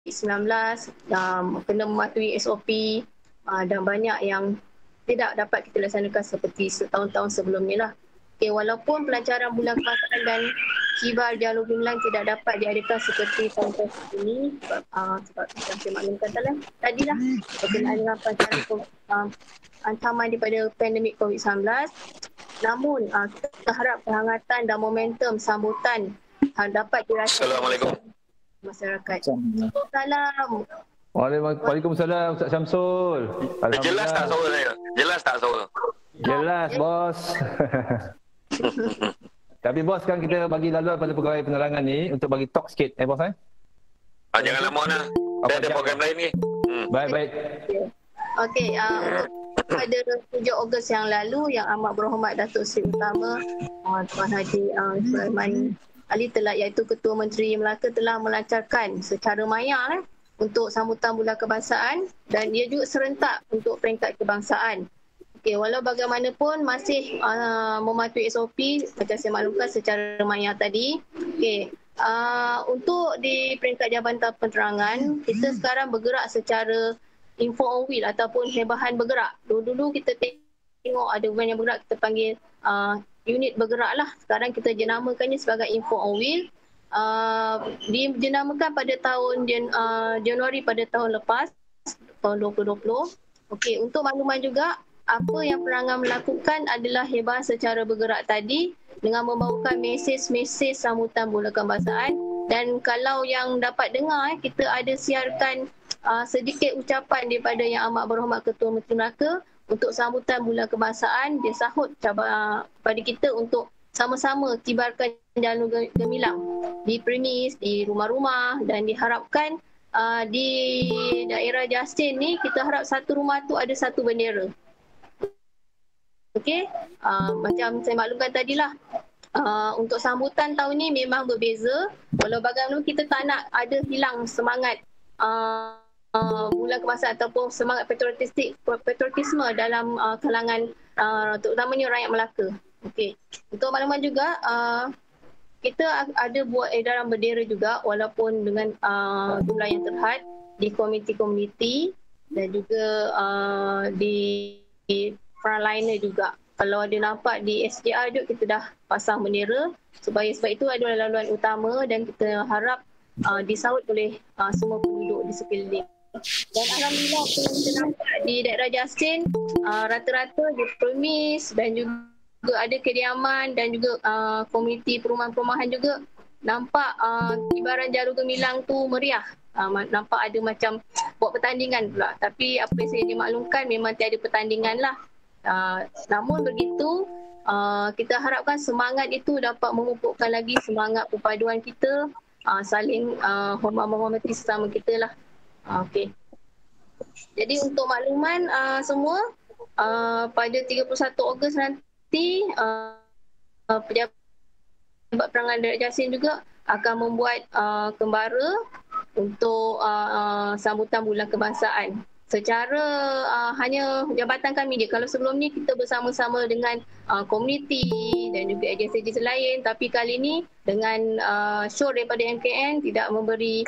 COVID-19, kena mematuhi SOP dan banyak yang tidak dapat kita laksanakan seperti setahun-tahun sebelum ni lah. Okay, walaupun pelancaran bulan kebangsaan dan kibar jalur gemilang tidak dapat diadakan seperti tahun-tahun sebelum ni sebab saya maklumkan tadi lah berkenaan dengan pelancaran ancaman daripada pandemik COVID-19. Namun kita harap kehangatan dan momentum sambutan dapat dirasakan Assalamualaikum masyarakat. Salam. Waalaikumsalam Ustaz Syamsul. Jelas tak suara saya? Jelas tak suara? Jelas bos. Tapi bos, sekarang kita bagi laluan pada pegawai penerangan ni untuk bagi talk sikit bos Jangan lama nak. Saya ada program lain ni. Baik. Okey, pada 7 Ogos yang lalu yang amat berhormat Datuk Seri Utama Tuan Haji Sulaiman Ali telah, iaitu Ketua Menteri Melaka telah melancarkan secara maya untuk sambutan bulan kebangsaan dan ia juga serentak untuk peringkat kebangsaan. Okey, walau bagaimanapun masih mematuhi SOP macam saya maklumkan secara maya tadi. Okey, untuk di peringkat Jabatan Penerangan, kita sekarang bergerak secara info on wheel ataupun hebahan bergerak. Dulu kita tengok ada van yang bergerak, kita panggil unit bergerak lah. Sekarang kita jenamakannya sebagai info on wheel. Dijenamakan pada tahun Januari pada tahun lepas, tahun 2020. Okey, untuk makluman juga, apa yang penerangan melakukan adalah hebahan secara bergerak tadi dengan membawakan mesej-mesej sambutan bulan kebangsaan. Dan kalau yang dapat dengar, kita ada siarkan sedikit ucapan daripada Yang Amat Berhormat Ketua Menteri Melaka untuk sambutan bulan kebangsaan. Dia sahut kepada kita untuk sama-sama kibarkan jalur gemilang di premis, di rumah-rumah, dan diharapkan di daerah Justin ni kita harap satu rumah tu ada satu bendera. Okey, macam saya maklumkan tadilah, untuk sambutan tahun ni memang berbeza. Walau bagaimana kita tak nak ada hilang semangat bulan kebangsaan ataupun semangat patriotisme dalam kalangan terutamanya rakyat Melaka. Okey, untuk makluman juga kita ada buat edaran bendera juga walaupun dengan jumlah yang terhad di komuniti-komuniti dan juga di frontliner juga. Kalau ada nampak di SJR juga kita dah pasang bendera sebab itu adalah laluan utama dan kita harap disahut oleh semua penduduk di sekeliling. Dan alhamdulillah kita nampak di daerah Justin rata-rata di premis dan juga ada kediaman dan juga komuniti perumahan-perumahan juga nampak kibaran jalur gemilang tu meriah. Nampak ada macam buat pertandingan pula. Tapi apa yang saya dimaklumkan memang tiada pertandingan lah. Namun begitu, kita harapkan semangat itu dapat memupukkan lagi semangat perpaduan kita, saling hormat-menghormati sesama kita lah. Okey. Jadi untuk makluman semua, pada 31 Ogos nanti Pejabat Penerangan Daerah Jasin juga akan membuat kembara untuk sambutan bulan kebangsaan. Secara hanya jabatan kami je. Kalau sebelum ni kita bersama-sama dengan komuniti dan juga agensi-agensi lain, tapi kali ni dengan show daripada MKN tidak memberi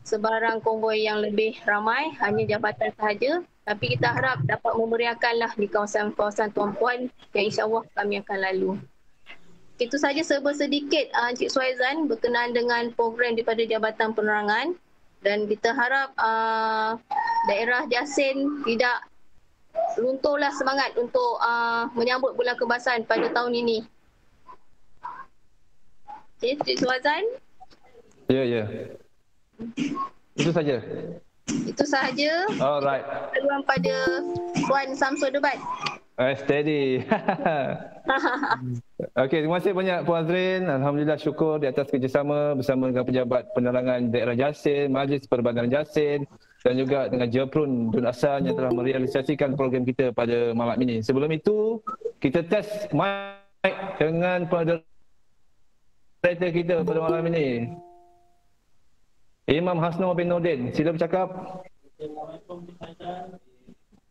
sebarang konvoi yang lebih ramai, hanya jabatan sahaja. Tapi kita harap dapat memeriahkanlah di kawasan-kawasan tuan-puan yang insya-Allah kami akan lalu. Itu saja serba sedikit Encik Suhaizan berkenaan dengan program daripada Jabatan Penerangan. Dan kita harap daerah Jasin tidak runtuhlah semangat untuk menyambut bulan kebangsaan pada tahun ini. Okey, Encik Suhaizan? Ya. Itu saja. Itu sahaja. Alright. Saluan pada Puan Samsul Debat. Steady. Okey, terima kasih banyak Puan Azrin. Alhamdulillah, syukur di atas kerjasama bersama dengan Pejabat Penerangan Daerah Jasin, Majlis Perbandaran Jasin dan juga dengan Jeprun Dun Asan yang telah merealisasikan program kita pada malam ini. Sebelum itu, kita test mic dengan moderator kita pada malam ini. Imam Hasnul bin Nordin, sila bercakap.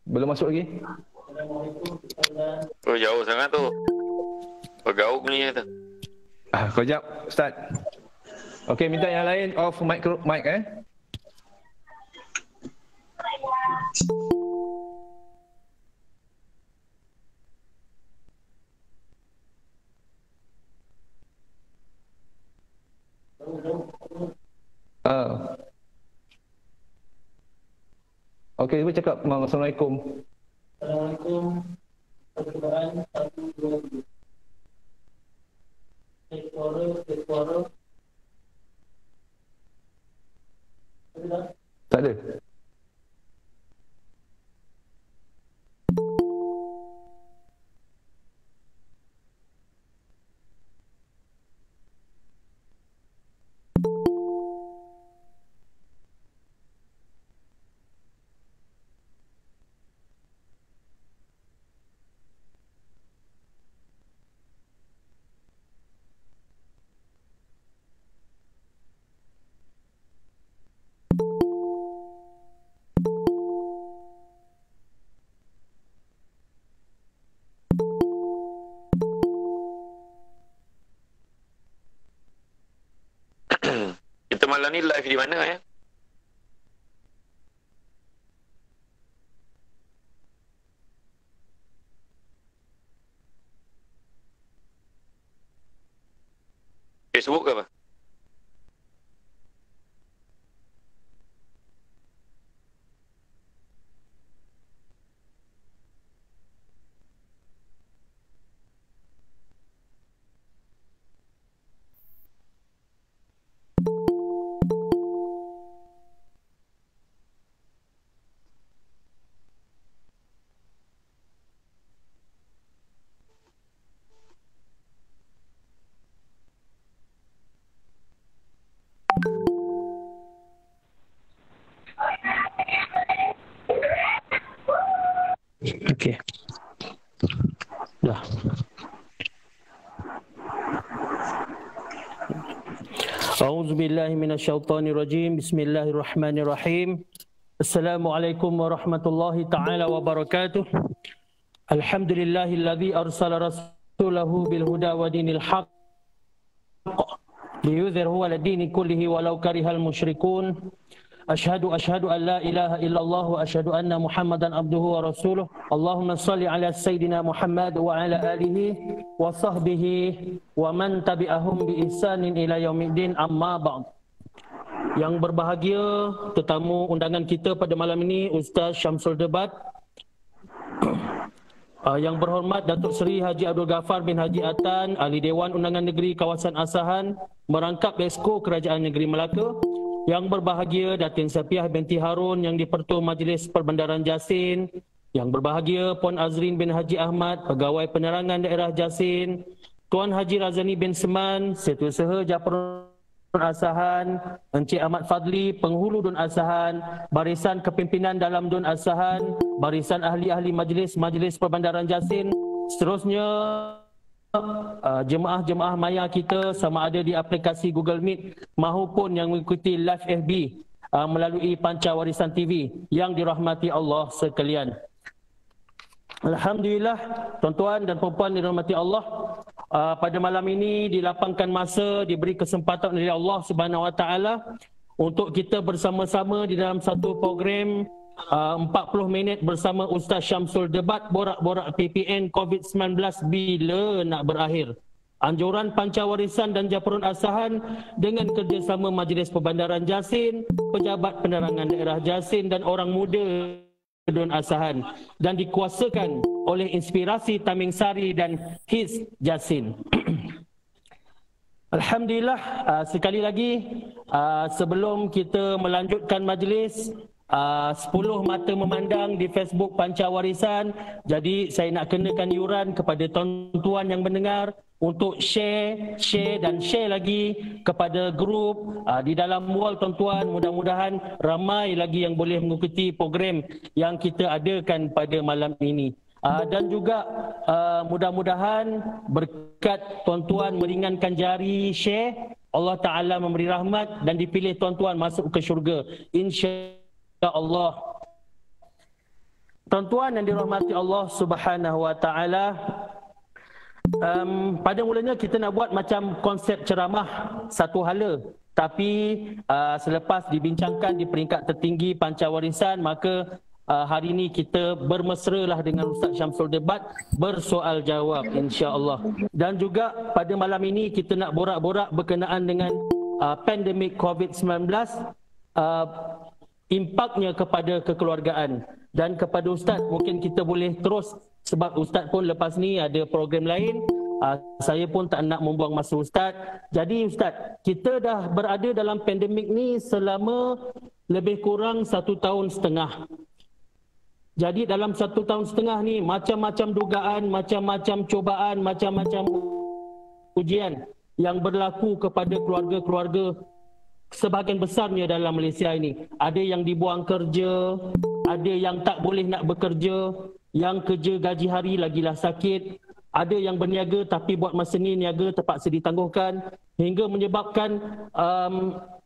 Belum masuk lagi? Oh, jauh sangat tu. Bergauk ni tu. Kejap, Ustaz. Okey, minta yang lain off mic Okey, cuba cakap. Assalamualaikum. Assalamualaikum. Percubaan 1, 2, 3. Suara. Tak ada. Kita malam ni live di mana ya? Facebook ke apa? Okey. Dah. A'udzubillahi minasyaitonirrajim. Bismillahirrahmanirrahim. Assalamualaikum warahmatullahi taala wabarakatuh. Alhamdulillahilladzi arsala rasulahu bil huda wa dinil haqq liyudhhirahu 'ala dini kullihi walau karihal musyrikun. Ashhadu an la ilaha illallah wa ashhadu anna Muhammadan abduhu wa rasuluh. Allahumma salli ala sayyidina Muhammad wa ala alihi wa sahbihi wa man tabi'ahum bi ihsanin ila yaumiddin, amma ba'd. Yang berbahagia tetamu undangan kita pada malam ini, Ustaz Syamsul Debat. Yang berhormat Datuk Seri Haji Abdul Ghaffar bin Haji Atan, Ahli Dewan Undangan Negeri Kawasan Asahan, merangkap Exco Kerajaan Negeri Melaka. Yang berbahagia Datin Sapiah binti Harun yang di-Pertua Majlis Perbendaharaan Jasin. Yang berbahagia Puan Azrin bin Haji Ahmad, Pegawai Penerangan Daerah Jasin. Tuan Haji Razani bin Seman, Setiausaha Japarun Asahan. Encik Ahmad Fadli, Penghulu Dun Asahan. Barisan Kepimpinan dalam Dun Asahan. Barisan Ahli-Ahli Majlis Perbendaharaan Jasin. Seterusnya jemaah-jemaah maya kita sama ada di aplikasi Google Meet maupun yang mengikuti live FB melalui Panca Warisan TV yang dirahmati Allah sekalian. Alhamdulillah, tuan-tuan dan puan-puan dirahmati Allah, pada malam ini dilapangkan masa, diberi kesempatan oleh Allah Subhanahu Wa Taala untuk kita bersama-sama di dalam satu program 40 minit bersama Ustaz Syamsul Debat, borak-borak PPN COVID-19 bila nak berakhir. Anjuran Panca Warisan dan Japarun Asahan dengan kerjasama Majlis Perbendaharaan Jasin, Pejabat Penerangan Daerah Jasin dan orang muda Dun Asahan, dan dikuasakan oleh Inspirasi Taming Sari dan HIS Jasin. Alhamdulillah, sekali lagi sebelum kita melanjutkan majlis, 10 mata memandang di Facebook Panca Warisan. Jadi saya nak kenakan yuran kepada tuan-tuan yang mendengar untuk share lagi kepada grup di dalam wall tuan-tuan. Mudah-mudahan ramai lagi yang boleh mengikuti program yang kita adakan pada malam ini. Dan juga mudah-mudahan berkat tuan-tuan meringankan jari share, Allah Ta'ala memberi rahmat dan dipilih tuan-tuan masuk ke syurga, insya-Allah. Tuan-tuan yang dirahmati Allah Subhanahu Wa Ta'ala, pada mulanya kita nak buat macam konsep ceramah satu hala, tapi selepas dibincangkan di peringkat tertinggi Panca Warisan, maka hari ini kita bermesralah dengan Ustaz Syamsul Debat, bersoal jawab insya-Allah. Dan juga pada malam ini kita nak borak-borak berkenaan dengan pandemik COVID-19, impaknya kepada kekeluargaan. Dan kepada Ustaz, mungkin kita boleh terus, sebab Ustaz pun lepas ni ada program lain. Saya pun tak nak membuang masa Ustaz. Jadi Ustaz, kita dah berada dalam pandemik ni selama lebih kurang 1 tahun setengah. Jadi dalam 1 tahun setengah ni, macam-macam dugaan, macam-macam cubaan, macam-macam ujian yang berlaku kepada keluarga-keluarga sebahagian besarnya dalam Malaysia ini. Ada yang dibuang kerja, ada yang tak boleh nak bekerja, yang kerja gaji hari lagilah sakit, ada yang berniaga tapi buat masa ni niaga terpaksa ditangguhkan, hingga menyebabkan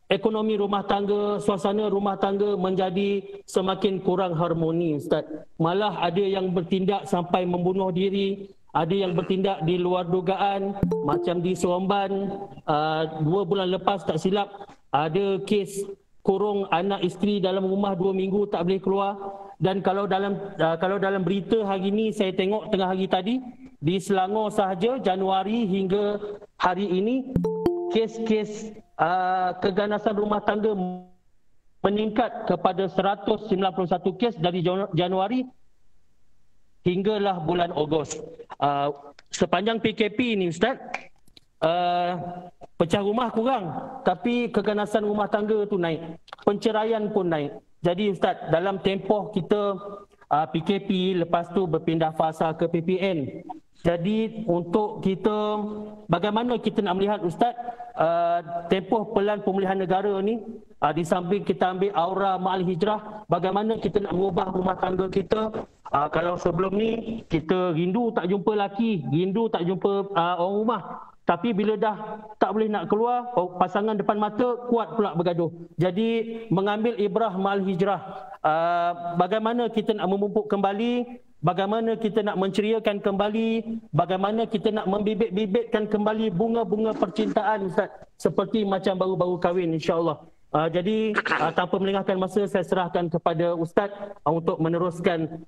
ekonomi rumah tangga, suasana rumah tangga menjadi semakin kurang harmoni Ustaz. Malah ada yang bertindak sampai membunuh diri, ada yang bertindak di luar dugaan, macam di Seremban 2 bulan lepas tak silap, ada kes kurung anak isteri dalam rumah 2 minggu tak boleh keluar. Dan kalau dalam berita hari ini saya tengok tengah hari tadi, di Selangor sahaja Januari hingga hari ini kes-kes keganasan rumah tangga meningkat kepada 191 kes dari Januari hinggalah bulan Ogos. Sepanjang PKP ni Ustaz, pecah rumah kurang, tapi keganasan rumah tangga tu naik, penceraian pun naik. Jadi Ustaz, dalam tempoh kita PKP, lepas tu berpindah fasa ke PPN. Jadi untuk kita, bagaimana kita nak melihat Ustaz tempoh pelan pemulihan negara ni, di samping kita ambil aura ma'al hijrah, bagaimana kita nak mengubah rumah tangga kita. Kalau sebelum ni kita rindu tak jumpa laki, rindu tak jumpa orang rumah, tapi bila dah tak boleh nak keluar, pasangan depan mata kuat pula bergaduh. Jadi mengambil ibrah ma'al hijrah, bagaimana kita nak memupuk kembali, bagaimana kita nak menceriakan kembali, bagaimana kita nak membibit-bibitkan kembali bunga-bunga percintaan Ustaz, seperti macam baru-baru kahwin insya-Allah. Jadi tanpa melengahkan masa, saya serahkan kepada Ustaz untuk meneruskan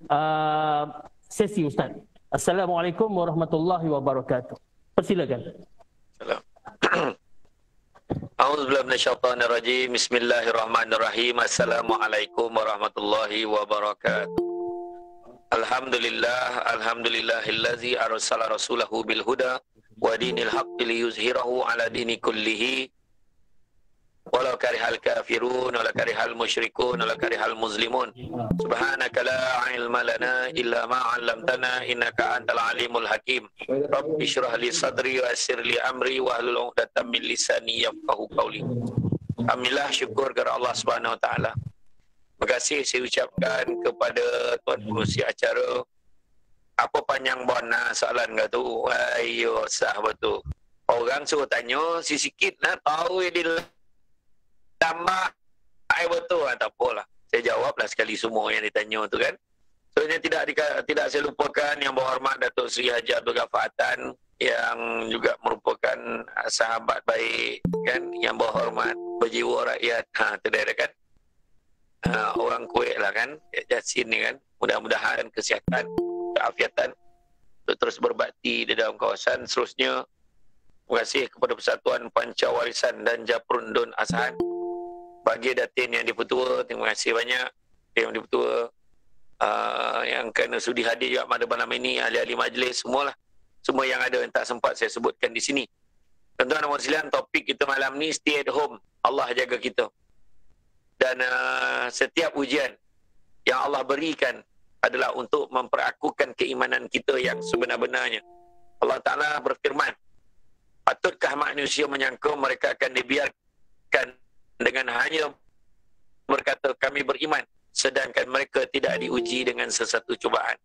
sesi Ustaz. Assalamualaikum warahmatullahi wabarakatuh. Persilakan. A'udzubillahi minasyaitonirrajim. Bismillahirrahmanirrahim. Assalamualaikum warahmatullahi wabarakatuh. Alhamdulillahillazi arsala rasulahu bil huda wa dinil haqqi liyuzhirahu ala dini kullihi walau karihal kafirun walau karihal musyrikun walau karihal muslimun. Subhanaka la ilma lana illa ma 'allamtana innaka antal alimul hakim. Rabbi shrah li sadri wa yassir li amri wa hlul 'uqdatam min lisani yafqahu qawli. Alhamdulillah, syukur kepada Allah Subhanahu wa taala. Terima kasih saya ucapkan kepada tuan pengurusi acara. Apa panjang bona soalan kau tu? Ayo sah betul. Orang suruh tanya sikit lah, tahu dia tambah betul, tak apalah. Saya jawablah sekali semua yang ditanya tu kan. Soalnya tidak saya lupakan Yang Berhormat Datuk Seri Haji Abdul Ghaffar Attan, yang juga merupakan sahabat baik kan, yang berhormat, berjiwa rakyat. Tu dia kan. Orang Kuwait lah kan, Yasin ni kan. Mudah-mudahan kesihatan, keafiatan untuk terus berbakti di dalam kawasan. Seterusnya, terima kasih kepada Persatuan Pancawarisan dan Japrun Dun Asahan, bagi Datin Yang Dipertua, terima kasih banyak Yang Dipertua, yang kena sudi hadir juga pada malam ini, ahli-ahli majlis, semualah, semua yang ada yang tak sempat saya sebutkan di sini. Tuan-tuan dan puan-puan, topik kita malam ni stay at home, Allah jaga kita. Dan setiap ujian yang Allah berikan adalah untuk memperakukan keimanan kita yang sebenar-benarnya. Allah Ta'ala berfirman, patutkah manusia menyangka mereka akan dibiarkan dengan hanya berkata kami beriman, sedangkan mereka tidak diuji dengan sesuatu cubaan.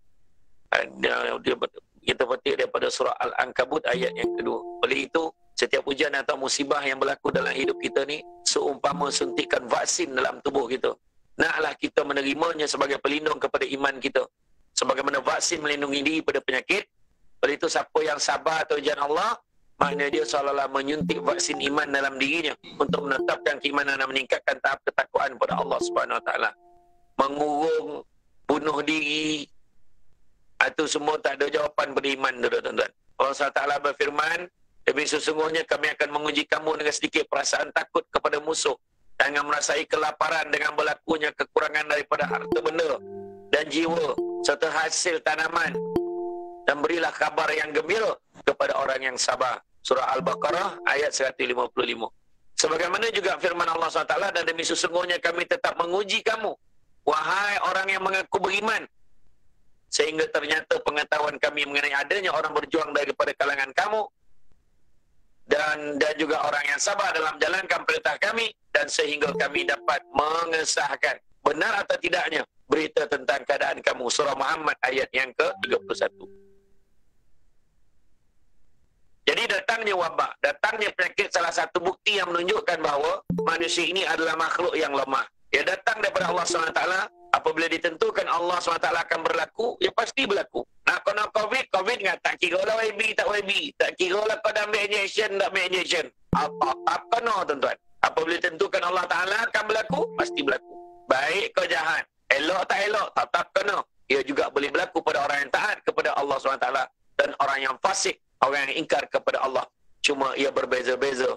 Kita petik daripada surah Al-Ankabut ayat yang kedua. Oleh itu, setiap ujian atau musibah yang berlaku dalam hidup kita ni seumpama suntikan vaksin dalam tubuh kita. Naklah kita menerimanya sebagai pelindung kepada iman kita, sebagaimana vaksin melindungi diri pada penyakit. Oleh itu, siapa yang sabar atau ujian Allah, maknanya dia seolah-olah menyuntik vaksin iman dalam dirinya untuk menetapkan keimanan dan meningkatkan tahap ketakwaan kepada Allah Subhanahu Wa Taala, mengurung bunuh diri. Itu semua tak ada jawapan beriman, tuan-tuan. Allah SWT berfirman, demi sesungguhnya kami akan menguji kamu dengan sedikit perasaan takut kepada musuh, dengan merasai kelaparan dengan berlakunya kekurangan daripada harta benda dan jiwa serta hasil tanaman, dan berilah kabar yang gembira kepada orang yang sabar. Surah Al-Baqarah ayat 155. Sebagaimana juga firman Allah SWT, dan demi sesungguhnya kami tetap menguji kamu, wahai orang yang mengaku beriman, sehingga ternyata pengetahuan kami mengenai adanya orang berjuang daripada kalangan kamu dan juga orang yang sabar dalam jalankan perintah kami, dan sehingga kami dapat mengesahkan benar atau tidaknya berita tentang keadaan kamu. Surah Muhammad ayat yang ke-31. Jadi datangnya wabak, datangnya penyakit salah satu bukti yang menunjukkan bahawa manusia ini adalah makhluk yang lemah. Ia datang daripada Allah SWT. Apabila ditentukan Allah SWT akan berlaku, ia pasti berlaku. Nak kena COVID ingat, tak kira lah YB, tak YB. Tak kira lah kau dah ambil injection, tak ambil injection. Apa kena, tuan-tuan. Apabila ditentukan Allah Ta'ala akan berlaku, pasti berlaku. Baik kau jahat, elok tak elok, tetap kena. Ia juga boleh berlaku pada orang yang taat kepada Allah SWT dan orang yang fasik, orang yang ingkar kepada Allah. Cuma ia berbeza-beza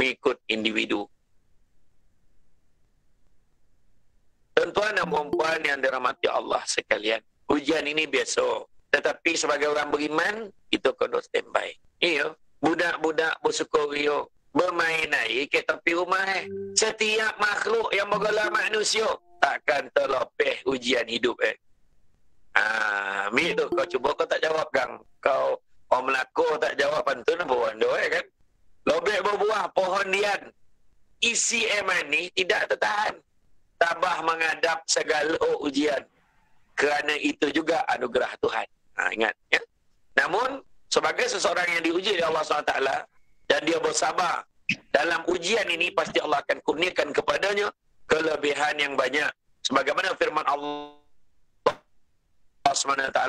mengikut individu. Tuan-tuan dan puan yang dirahmati Allah sekalian, ujian ini biasa. Tetapi sebagai orang beriman, kita kena standby. Iya, budak-budak bersukuria, bermain air ke tepi rumah. Setiap makhluk yang bergelar manusia takkan terlepeh ujian hidup. Mi tu kau cuba, kau tak jawab gang. Kau orang Melaka tak jawab pantun apa wanda kan? Lobek berbuah pohon dian. Isi eman ni tidak tertahan. Tabah menghadap segala ujian. Kerana itu juga anugerah Tuhan. Ingat ya. Namun sebagai seseorang yang diuji oleh Allah SWT dan dia bersabar dalam ujian ini, pasti Allah akan kurniakan kepadanya kelebihan yang banyak. Sebagaimana firman Allah SWT,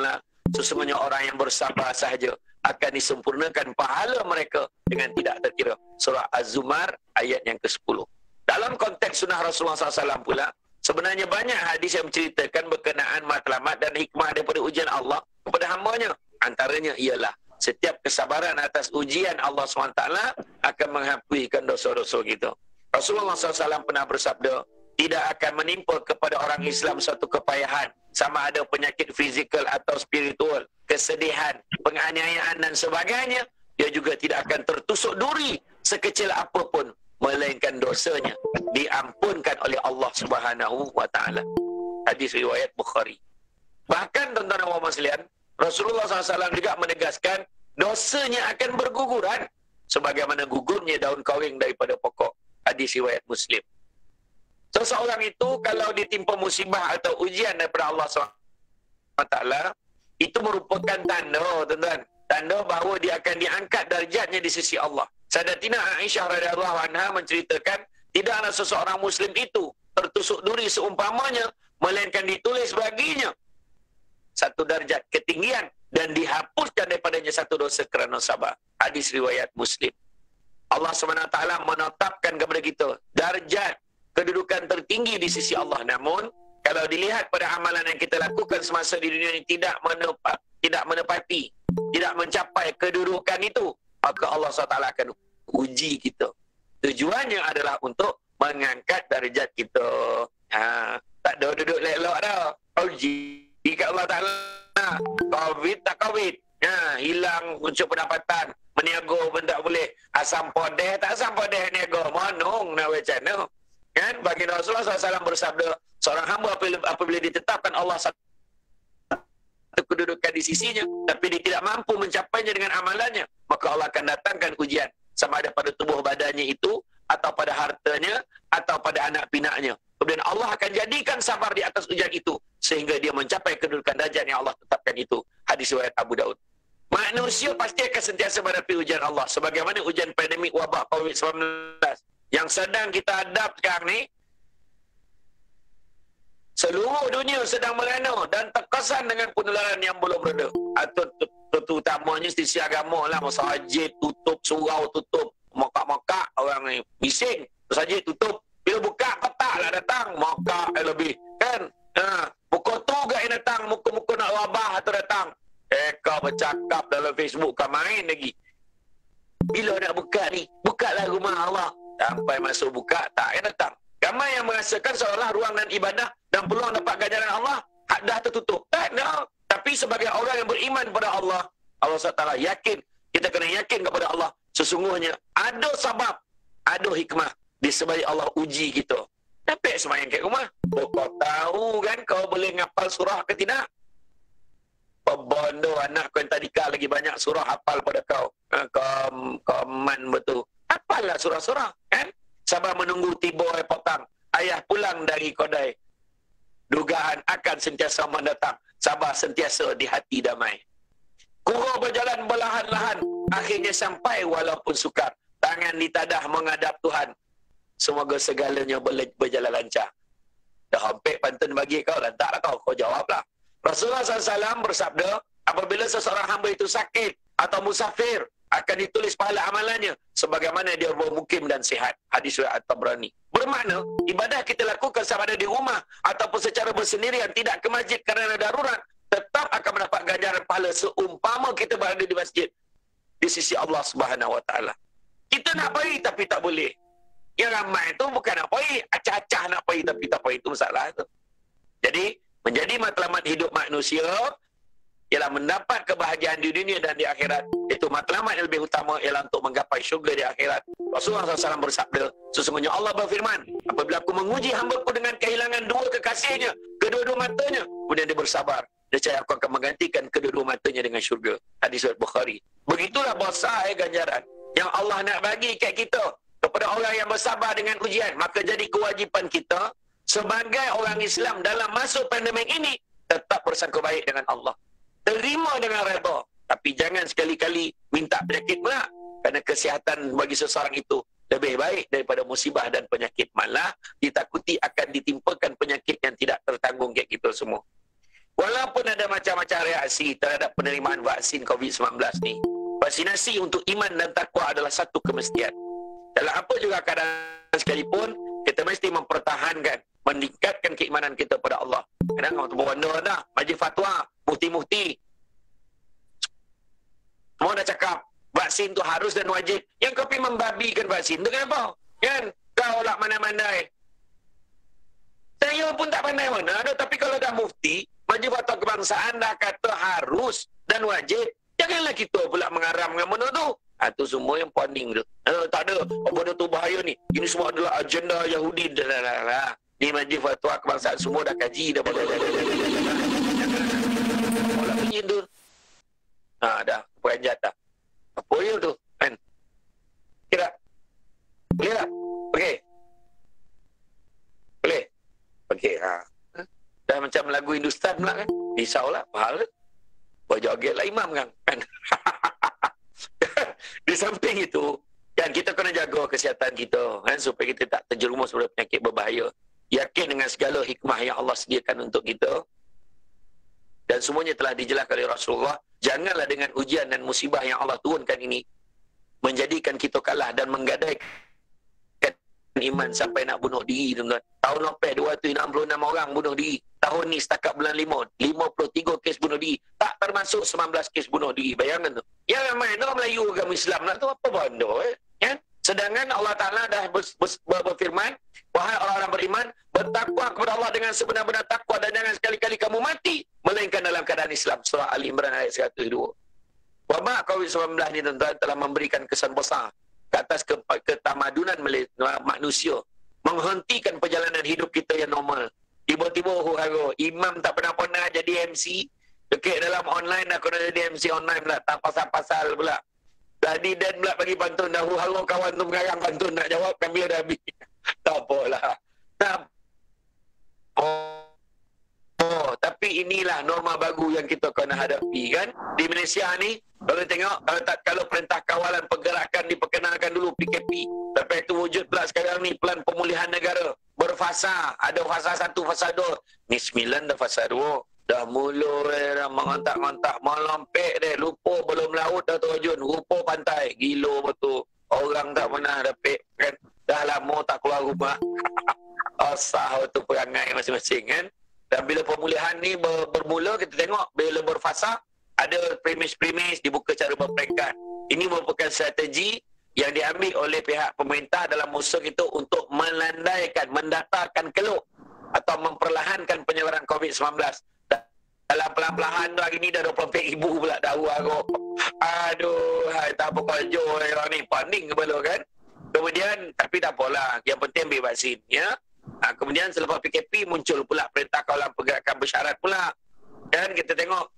sesungguhnya orang yang bersabar sahaja akan disempurnakan pahala mereka dengan tidak terkira. Surah Az-Zumar ayat yang ke-10. Dalam konteks sunnah Rasulullah SAW pula, sebenarnya banyak hadis yang menceritakan berkenaan matlamat dan hikmah daripada ujian Allah kepada hamba-Nya. Antaranya ialah setiap kesabaran atas ujian Allah SWT akan menghapuskan dosa-dosa kita. Rasulullah SAW pernah bersabda, tidak akan menimpa kepada orang Islam satu kepayahan, sama ada penyakit fizikal atau spiritual, kesedihan, penganiayaan dan sebagainya. Dia juga tidak akan tertusuk duri sekecil apapun, melainkan dosanya diampunkan oleh Allah Subhanahu wa taala. Hadis riwayat Bukhari. Bahkan tuan-tuan dan puan sekalian, Rasulullah SAW juga menegaskan dosanya akan berguguran sebagaimana gugurnya daun kawing daripada pokok. Hadis riwayat Muslim. Seseorang itu kalau ditimpa musibah atau ujian daripada Allah SWT, itu merupakan tanda, tuan-tuan, tanda bahawa dia akan diangkat darjatnya di sisi Allah. Sayyidatina Aisyah radhiyallahu anha menceritakan, tidaklah seseorang muslim itu tertusuk duri seumpamanya, melainkan ditulis baginya satu darjat ketinggian dan dihapuskan daripadanya satu dosa kerana sabar. Hadis riwayat Muslim. Allah SWT menetapkan kepada kita darjat kedudukan tertinggi di sisi Allah. Namun kalau dilihat pada amalan yang kita lakukan semasa di dunia ini tidak menepati, tidak mencapai kedudukan itu, maka Allah SWT akan uji kita. Tujuannya adalah untuk mengangkat darjat kita. Tak ada duduk lelok dah. Uji kat Allah Ta'ala. COVID tak COVID. Hilang unsur pendapatan. Meniaga pun tak boleh. Asam podeh tak asam podeh niaga. Manung nak macam mana. Kan? Bagi Rasulullah SAW bersabda, seorang hamba apabila ditetapkan Allah satu kedudukan di sisinya, tapi dia tidak mampu mencapainya dengan amalannya, maka Allah akan datangkan ujian, sama ada pada tubuh badannya itu, atau pada hartanya, atau pada anak pinaknya. Kemudian Allah akan jadikan sabar di atas ujian itu, sehingga dia mencapai kedudukan darjat yang Allah tetapkan itu. Hadis riwayat Abu Daud. Manusia pasti akan sentiasa menghadapi ujian Allah, sebagaimana ujian pandemik wabak COVID-19 yang sedang kita hadap sekarang ni. Seluruh dunia sedang merana dan terkesan dengan penularan yang belum reda. Terutamanya sisi agama lah. Masjid tutup, surau tutup, mokak-mokak orang ni bising. Masjid tutup. Bila buka, petak lah datang. Mokak lebih. Kan? orang muka-muka nak wabah tu datang. Kau bercakap dalam Facebook, kau main lagi. Bila nak buka ni? Bukalah rumah Allah. Sampai masuk buka, tak yang datang. Ramai yang merasakan seolah ruangan ibadah dan peluang dapat ganjaran Allah dah tertutup. Tak, no. Tapi sebagai orang yang beriman kepada Allah, Allah SWT yakin, kita kena yakin kepada Allah, sesungguhnya ada sebab, ada hikmah di sebalik Allah uji kita. Tapi semayang kat rumah, kau tahu kan kau boleh ngapal surah ke tidak? Pebondo anak kau yang tadika lagi banyak surah hafal pada kau. Kau man betul. Hafallah surah-surah kan? Sabar menunggu tiba petang. Ayah pulang dari kodai. Dugaan akan sentiasa mendatang. Sabar sentiasa di hati damai. Kura berjalan berlahan-lahan. Akhirnya sampai walaupun sukar. Tangan ditadah menghadap Tuhan. Semoga segalanya berjalan lancar. Dah hampir pantun bagi kau, lantaklah kau jawablah. Rasulullah SAW bersabda, apabila seseorang hamba itu sakit atau musafir, akan ditulis pahala amalannya sebagaimana dia bermukim dan sihat. Hadis riwayat At-Tabrani. Bermakna, ibadah kita lakukan sama ada di rumah ataupun secara bersendirian, tidak ke masjid kerana darurat, tetap akan mendapat ganjaran pahala seumpama kita berada di masjid di sisi Allah Subhanahu Wa Taala. Kita nak pergi tapi tak boleh. Yang ramai tu bukan nak pergi, acah-acah nak pergi tapi tak pergi, itu masalah tu. Jadi, menjadi matlamat hidup manusia ialah mendapat kebahagiaan di dunia dan di akhirat. Itu matlamat yang lebih utama ialah untuk menggapai syurga di akhirat. Rasulullah SAW bersabda, sesungguhnya Allah berfirman, apabila aku menguji hamba-Ku dengan kehilangan dua kekasihnya, kedua-dua matanya, kemudian dia bersabar, nescaya aku akan menggantikan kedua-dua matanya dengan syurga. Hadis riwayat Bukhari. Begitulah besar ganjaran yang Allah nak bagi kat kita kepada orang yang bersabar dengan ujian. Maka jadi kewajipan kita sebagai orang Islam dalam masa pandemik ini tetap bersangka baik dengan Allah. Terima dengan redha, tapi jangan sekali-kali minta penyakit pula, kerana kesihatan bagi seseorang itu lebih baik daripada musibah dan penyakit. Malah ditakuti akan ditimpakan penyakit yang tidak tertanggung kat kita semua. Walaupun ada macam-macam reaksi terhadap penerimaan vaksin COVID-19 ni, vaksinasi untuk iman dan takwa adalah satu kemestian. Dalam apa juga keadaan sekalipun, kita mesti mempertahankan, meningkatkan keimanan kita pada Allah. Kadang orang tu berwanda dah, majlis fatwa, mufti-mufti semua dah cakap vaksin tu harus dan wajib. Yang kau pergi membabikan vaksin tu kenapa? Kan? Kau lah mana-mandai. Saya pun tak pandai mana ada, tapi kalau dah mufti, majlis fatwa kebangsaan dah kata harus dan wajib, janganlah kita pula mengaram dengan benda tu. Itu semua yang pounding tu. Tak ada, benda tu bahaya ni. Ini semua adalah agenda Yahudi. Ni majlis fatwa kebangsaan semua dah kaji dah. Orang ingin tu. Dah, peranjat dah. Apa ya tu? Kan? Kira? Boleh tak? Okey. Boleh? Okey. Dah macam lagu Hindustan pula kan? Risaulah, faham ke? Berjoget-jogetlah imam kan? Di samping itu, kan kita kena jaga kesihatan kita kan, supaya kita tak terjerumus pada penyakit berbahaya. Yakin dengan segala hikmah yang Allah sediakan untuk kita, dan semuanya telah dijelaskan oleh Rasulullah. Janganlah dengan ujian dan musibah yang Allah turunkan ini menjadikan kita kalah dan menggadaikan iman sampai nak bunuh diri, tuan-tuan. Tahun lepas 266 orang bunuh diri. Tahun ni setakat bulan 5, 53 kes bunuh diri. Tak termasuk 19 kes bunuh diri. Bayangkan tu. Yang ramai tu orang Melayu agama Islam nak tu apa benda kan? Sedangkan Allah Ta'ala dah berfirman, wahai orang-orang beriman, bertakwa kepada Allah dengan sebenar-benar takwa, dan jangan sekali-kali kamu mati melainkan dalam keadaan Islam. Surah Ali Imran ayat 102. Wabak COVID-19 ni, tuan-tuan, telah memberikan kesan besar ke atas ketamadunan manusia, menghentikan perjalanan hidup kita yang normal. Tiba-tiba huru-hara, imam tak pernah jadi MC, dekat dalam online dah kena jadi MC online pula, tak pasal-pasal pula. Tadi Dan pula bagi pantun, dah huru-hara kawan tu mengarang pantun nak jawab kan bila dah habis. Tak apalah. Tapi inilah norma baru yang kita kena hadapi kan. Di Malaysia ni, kalau tengok, kalau perintah kawalan pergerakan diperkenalkan dulu PKP. Lepas itu wujud pula sekarang ni Pelan Pemulihan Negara. Berfasa. Ada fasa 1, fasa 2. Ni 9 dah fasa 2. Dah mula dah mengontak-ontak. Melampek deh. Lupa belum laut dah terjun. Rupa pantai. Gila betul. Orang tak pernah dapat kan. Dah lama tak keluar rumah. Asah tu perangai masing-masing kan. Dan bila pemulihan ni bermula, kita tengok bila berfasa, ada premis-premis dibuka cara berperingkat. Ini merupakan strategi yang diambil oleh pihak pemerintah dalam usaha kita untuk melandaikan, mendatarkan keluk atau memperlahankan penyebaran COVID-19. Dalam pelan-pelan tu hari ni dah 24,000 pula tahu aku. Aduh, tak apa kerja orang ni, paning kepala kan. Kemudian, tapi tak apalah, yang penting ambil vaksin, ya. Kemudian selepas PKP muncul pula perintah kawalan pergerakan bersyarat pula. Dan kita tengok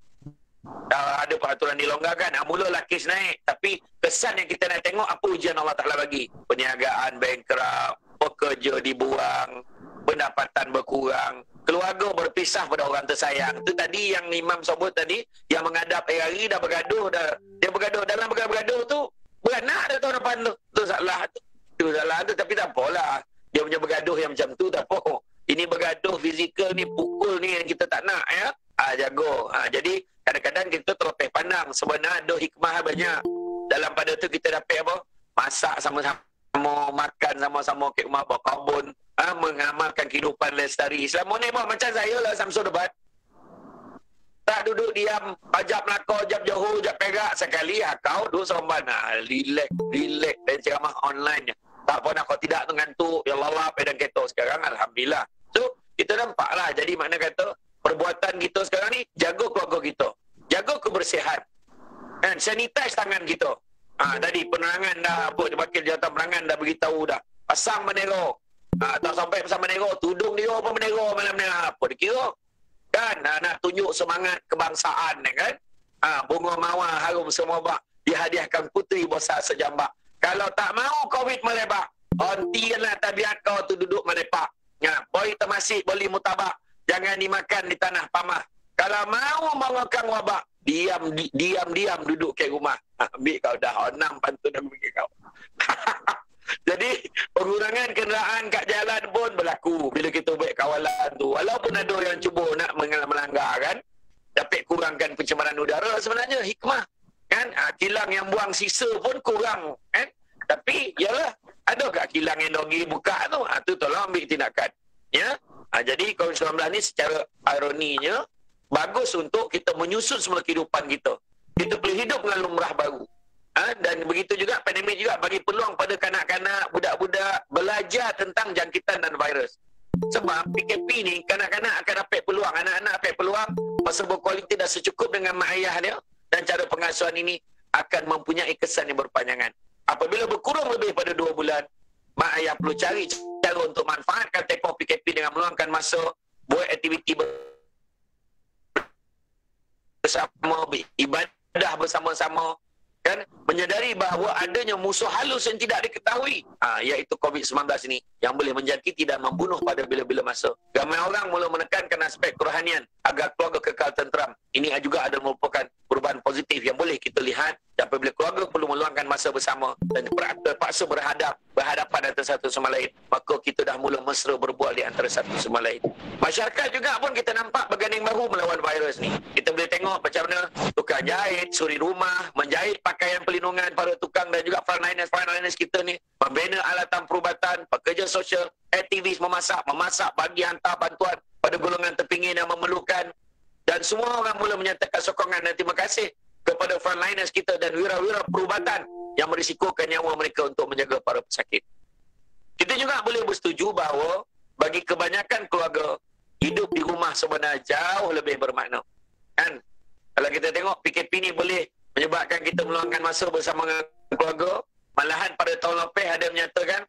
ada peraturan dilonggarkan. Mulalah kes naik. Tapi kesan yang kita nak tengok apa ujian Allah Ta'ala bagi. Perniagaan bankrupt, pekerja dibuang, pendapatan berkurang, keluarga berpisah pada orang tersayang. Itu tadi yang Imam sebut tadi, yang menghadap hari dah bergaduh dah. Dia bergaduh, dalam bergaduh tu beranak dah tahun depan tu. Tu salah tu. Tu salah tu, tapi tak apalah. Dia punya bergaduh yang macam tu tak apa. Ini bergaduh fizikal ni, pukul ni yang kita tak nak, ya. Jago. Jadi kadang-kadang kita terlepih pandang. Sebenarnya ada hikmah banyak. Dalam pada tu kita dapat apa? Masak sama-sama, makan sama-sama kat rumah berkebun, mengamalkan kehidupan lestari. Selama ni macam saya lah Samsul Debat. Tak duduk diam, ajab Melaka, ajab Johor, ajab Perak. Sekali kau duduk seremban. Relax dan ceramah online. Tak apa nak kau tidak tu ngantuk. Ya Allah, pedang kereta sekarang. Alhamdulillah. So, kita nampaklah. Jadi makna kata, perbuatan kita sekarang ni, jaga keluarga kita. Jaga kebersihan. And sanitize tangan kita. Tadi penerangan dah, apa, wakil jawatan penerangan dah beritahu dah. Pasang bendera. Tak sampai pasang bendera, tudung dia apa bendera malam-malam. Apa dikira? Kan? Nak tunjuk semangat kebangsaan, kan? Bunga mawar harum semua bak. Dihadiahkan puteri besar sejambak. Kalau tak mau COVID melepak, hentilah tabiat kau tu duduk melepak. Boy termasik boleh mutabak. Jangan dimakan di tanah pamah. Kalau mau mengekang wabak, diam duduk ke rumah. Ambil kau dah 6 pantun dah bagi kau. Jadi pengurangan kenderaan kat jalan pun berlaku bila kita buat kawalan tu. Walaupun ada yang cuba nak melanggar kan, dapat kurangkan pencemaran udara sebenarnya hikmah. Kan? Kilang yang buang sisa pun kurang. Kan? Tapi yalah, ada kat kilang yang lagi buka tu? Tu tolong ambil tindakan. Ya? Jadi COVID-19 ni secara ironinya bagus untuk kita menyusun semula kehidupan kita. Kita boleh hidup dengan lumrah baru. Dan begitu juga pandemik juga bagi peluang pada kanak-kanak, budak-budak belajar tentang jangkitan dan virus. Sebab PKP ni kanak-kanak akan dapat peluang, anak-anak dapat peluang masa berkualiti dan secukup dengan mak ayah dia, dan cara pengasuhan ini akan mempunyai kesan yang berpanjangan. Apabila berkurang lebih pada 2 bulan, mak ayah perlu cari cara untuk manfaatkan tempoh PKP dengan meluangkan masa buat aktiviti bersama, ibadah bersama-sama, kan, menyadari bahawa adanya musuh halus yang tidak diketahui, iaitu COVID-19 ini yang boleh menjangkiti dan membunuh pada bila-bila masa. Ramai orang mula menekankan aspek kerohanian agar keluarga kekal tenteram. Ini juga ada merupakan perubahan positif yang boleh kita lihat. Dan apabila keluarga perlu meluangkan masa bersama dan terpaksa berhadapan antara satu sama lain, maka kita dah mula mesra berbual di antara satu sama lain. Masyarakat juga pun kita nampak berganding bahu melawan virus ni. Kita boleh tengok macam mana tukang jahit, suri rumah, menjahit pakaian pelindungan para tukang dan juga frontliners kita ni, membina alatan perubatan, pekerja sosial, aktivis memasak bagi hantar bantuan pada golongan terpinggir yang memerlukan. Dan semua orang mula menyatakan sokongan dan terima kasih kepada frontliners kita dan wira-wira perubatan yang merisikokan nyawa mereka untuk menjaga para pesakit. Kita juga boleh bersetuju bahawa bagi kebanyakan keluarga, hidup di rumah sebenarnya jauh lebih bermakna. Kan? Kalau kita tengok PKP ni boleh menyebabkan kita meluangkan masa bersama dengan keluarga. Malahan pada tahun lepas ada menyatakan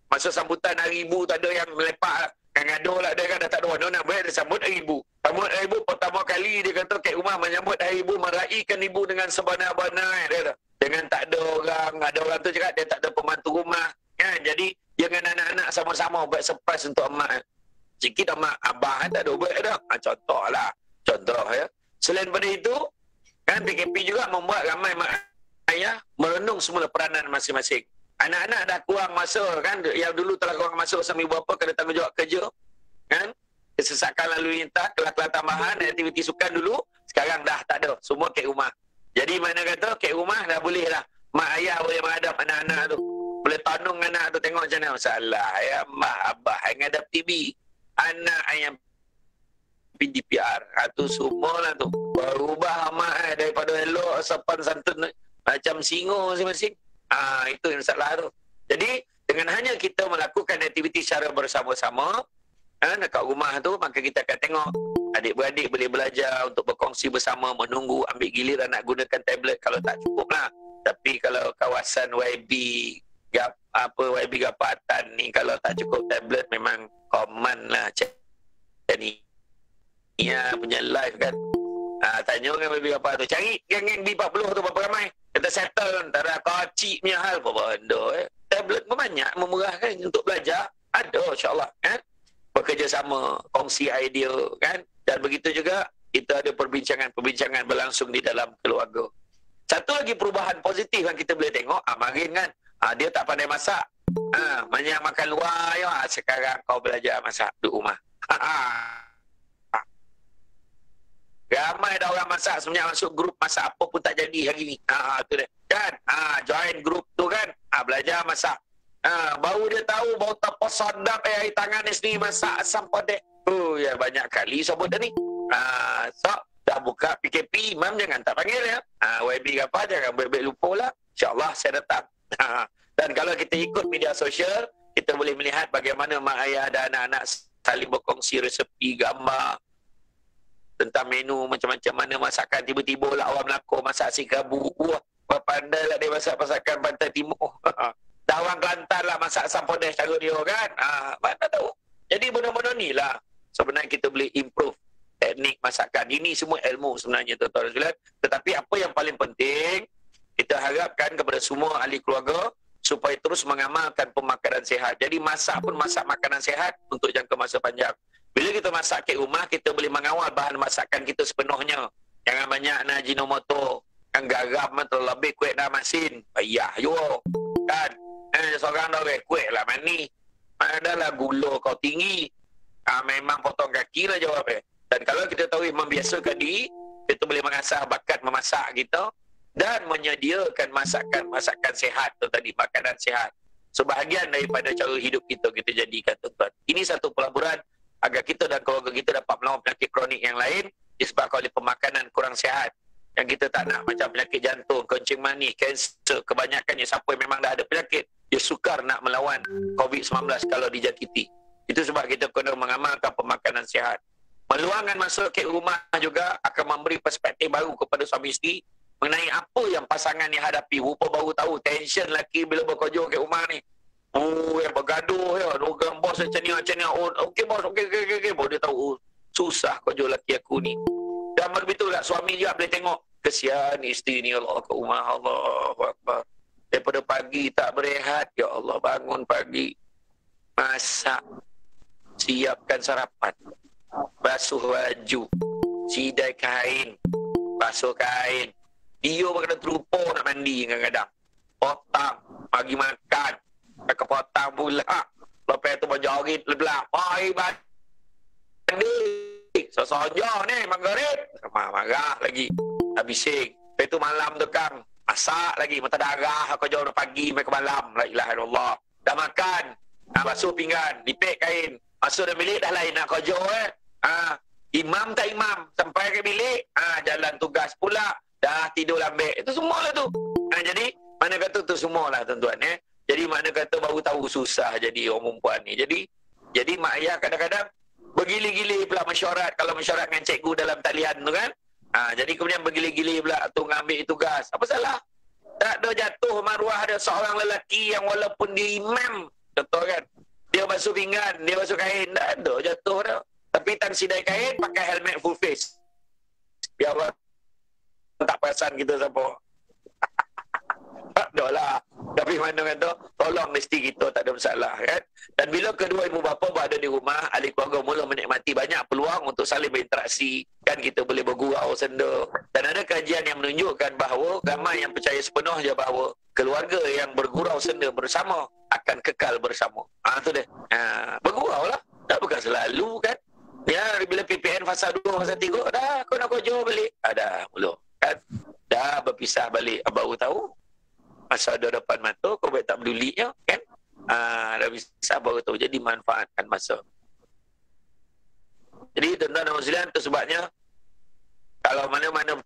masa sambutan Hari Ibu tak ada yang melepak. Kan gaduh lah dia kan, dah tak ada orang nak buat, dia sambut Hari Ibu. Sambut Hari Ibu pertama kali dia kata kat rumah menyambut Hari Ibu, meraihkan ibu dengan sebenar-benar. Dia kata, dengan tak ada orang tu cakap dia tak ada pembantu rumah. Kan? Jadi dengan anak-anak sama-sama buat surprise untuk emak. Sikit emak, abah tak ada buat dah. Contoh ya. Selain daripada itu, kan PKP juga membuat ramai mak ayah merenung semula peranan masing-masing. Anak-anak dah kurang masa kan, yang dulu telah kurang masa bersama ibu bapa kena tanggungjawab kerja kan, kesesakan lalu lintas, kelas-kelas tambahan, aktiviti sukan dulu, sekarang dah tak ada, semua kat rumah. Jadi mana kata kat rumah dah boleh lah, mak ayah boleh menghadap anak-anak tu, boleh tanung anak tu, tengok macam mana masalah ya, mak abah yang ngadap TV anak yang PDPR. Tu semua lah tu. Berubah amat daripada elok sopan santun macam singo masing-masing. Itu yang salah tu. Jadi dengan hanya kita melakukan aktiviti secara bersama-sama dekat rumah tu, maka kita akan tengok adik-beradik boleh belajar untuk berkongsi bersama, menunggu ambil giliran nak gunakan tablet kalau tak cukup lah. Tapi kalau kawasan YB Gapatan ni, kalau tak cukup tablet memang common lah macam ni. Ya, punya live kan. Tanya dengan YB Gapatan tu, cari geng-geng B40 tu berapa ramai. Kita settle antara kocik punya hal apa benda. Tablet pun banyak memurahkan untuk belajar. Ada insyaAllah kan. Bekerjasama, kongsi idea kan. Dan begitu juga kita ada perbincangan-perbincangan berlangsung di dalam keluarga. Satu lagi perubahan positif yang kita boleh tengok, Marin kan, dia tak pandai masak. Banyak makan luar ya. Sekarang kau belajar masak di rumah. Ramai dah orang masak sebenarnya, masuk grup masak apa pun tak jadi hari ni. Tu dia. Kan? Join grup tu kan. Belajar masak. Baru dia tahu bau tapau sadap air tangan dia sendiri masak asam pedek. Ya banyak kali sebut dah ni. So dah buka PKP, Imam jangan tak panggil ya. YB apa jangan baik-baik lupa lah. InsyaAllah saya datang. Dan kalau kita ikut media sosial, kita boleh melihat bagaimana mak ayah dan anak-anak saling berkongsi resepi, gambar tentang menu macam-macam mana masakan. Tiba-tiba lah awam melakor masak si kabu. Wah, pandai lah dia masak masakan Pantai Timur. Dah orang Kelantan lah masak asam pedas cara dia kan. Mana tahu. Jadi benda-benda ni lah sebenarnya kita boleh improve teknik masakan. Ini semua ilmu sebenarnya tuan-tuan dan sekalian. Tetapi apa yang paling penting, kita harapkan kepada semua ahli keluarga supaya terus mengamalkan pemakanan sihat. Jadi masak pun masak makanan sihat untuk jangka masa panjang. Bila kita masak kat rumah, kita boleh mengawal bahan masakan kita sepenuhnya. Jangan banyak nak ajinomoto, yang garam terlalu lebih, kuih dah masin. Payah juga. Kan? Seorang dah kuih lah mani. Adalah gula kau tinggi. Memang potong kaki lah jawab. Dan kalau kita tahu membiasakan diri, kita boleh mengasah bakat memasak kita dan menyediakan masakan sehat tu tadi, makanan sehat. Sebahagian daripada cara hidup kita jadikan tuan-tuan. Ini satu pelaburan agar kita dan keluarga kita dapat melawan penyakit kronik yang lain disebabkan oleh pemakanan kurang sihat. Yang kita tak nak, macam penyakit jantung, kencing manis, kanser. Kebanyakannya siapa yang memang dah ada penyakit, dia sukar nak melawan COVID-19 kalau dijangkiti. Itu sebab kita kena mengamalkan pemakanan sihat. Meluangkan masuk ke rumah juga akan memberi perspektif baru kepada suami isteri mengenai apa yang pasangan ni hadapi. Rupa baru tahu tension lelaki bila berkojo ke rumah ni. Yang bergaduh ya, orang bos macam ni. Okey bos, okey. Baru dia tahu susah kojo lelaki aku ni. Dan begitu lah suami juga boleh tengok kesian isteri ni, Allah ke rumah, Allahu Akbar. Daripada pagi tak berehat, ya Allah bangun pagi, masak, siapkan sarapan, basuh baju, sidai kain, basuh kain. Dia kena terlupa nak mandi kadang-kadang. Potang, bagi makan, pakai potang pula. Lepas tu berjorit lebelah. Mandi. Sosonjo ni, maghrib. Marah lagi. Habising. Lepas tu malam tu Kang. Masak lagi. Mata darah. Aku jauh pagi sampai ke malam. La ilaha illallah. Dah makan. Basuh pinggan. Lipik kain. Masuk dalam bilik dah lain nak kerja Imam tak imam. Sampai ke bilik. Jalan tugas pula. Dah tidur lambek. Itu semualah tu. Jadi, mana kata tu semualah tuan-tuan. Jadi, mana kata baru tahu susah jadi orang perempuan ni. Jadi mak ayah kadang-kadang bergili-gili pula mesyuarat. Kalau mesyuarat dengan cikgu dalam talian tu kan. Jadi kemudian bergili-gili pula tu ngambil tugas. Apa salah? Tak ada jatuh maruah ada seorang lelaki yang walaupun dia imam. Contoh kan. Dia basuh pinggan, dia basuh kain. Tak ada jatuh dah. Tapi tan sidai kain, pakai helmet full face. Biar orang tak perasan kita siapa. Tak ada lah. Tapi mana kata, tolong mesti kita tak ada masalah kan. Dan bila kedua ibu bapa berada di rumah, ahli keluarga mula menikmati banyak peluang untuk saling berinteraksi. Kan kita boleh bergurau senda. Dan ada kajian yang menunjukkan bahawa ramai yang percaya sepenuhnya bahawa keluarga yang bergurau senda bersama akan kekal bersama. Tu dia. Bergurau lah. Tak bukan selalu kan. Ya, bila PPN fasa 2, fasa 3, dah kau nak kerja balik. Dah mula. Kan? Dah berpisah balik. Baru tahu. Masa ada depan mata, kau baik tak peduli ya, kan? Dah bisa baru tahu. Jadi manfaatkan masa. Jadi tuan-tuan dan sekalian, itu sebabnya kalau mana-mana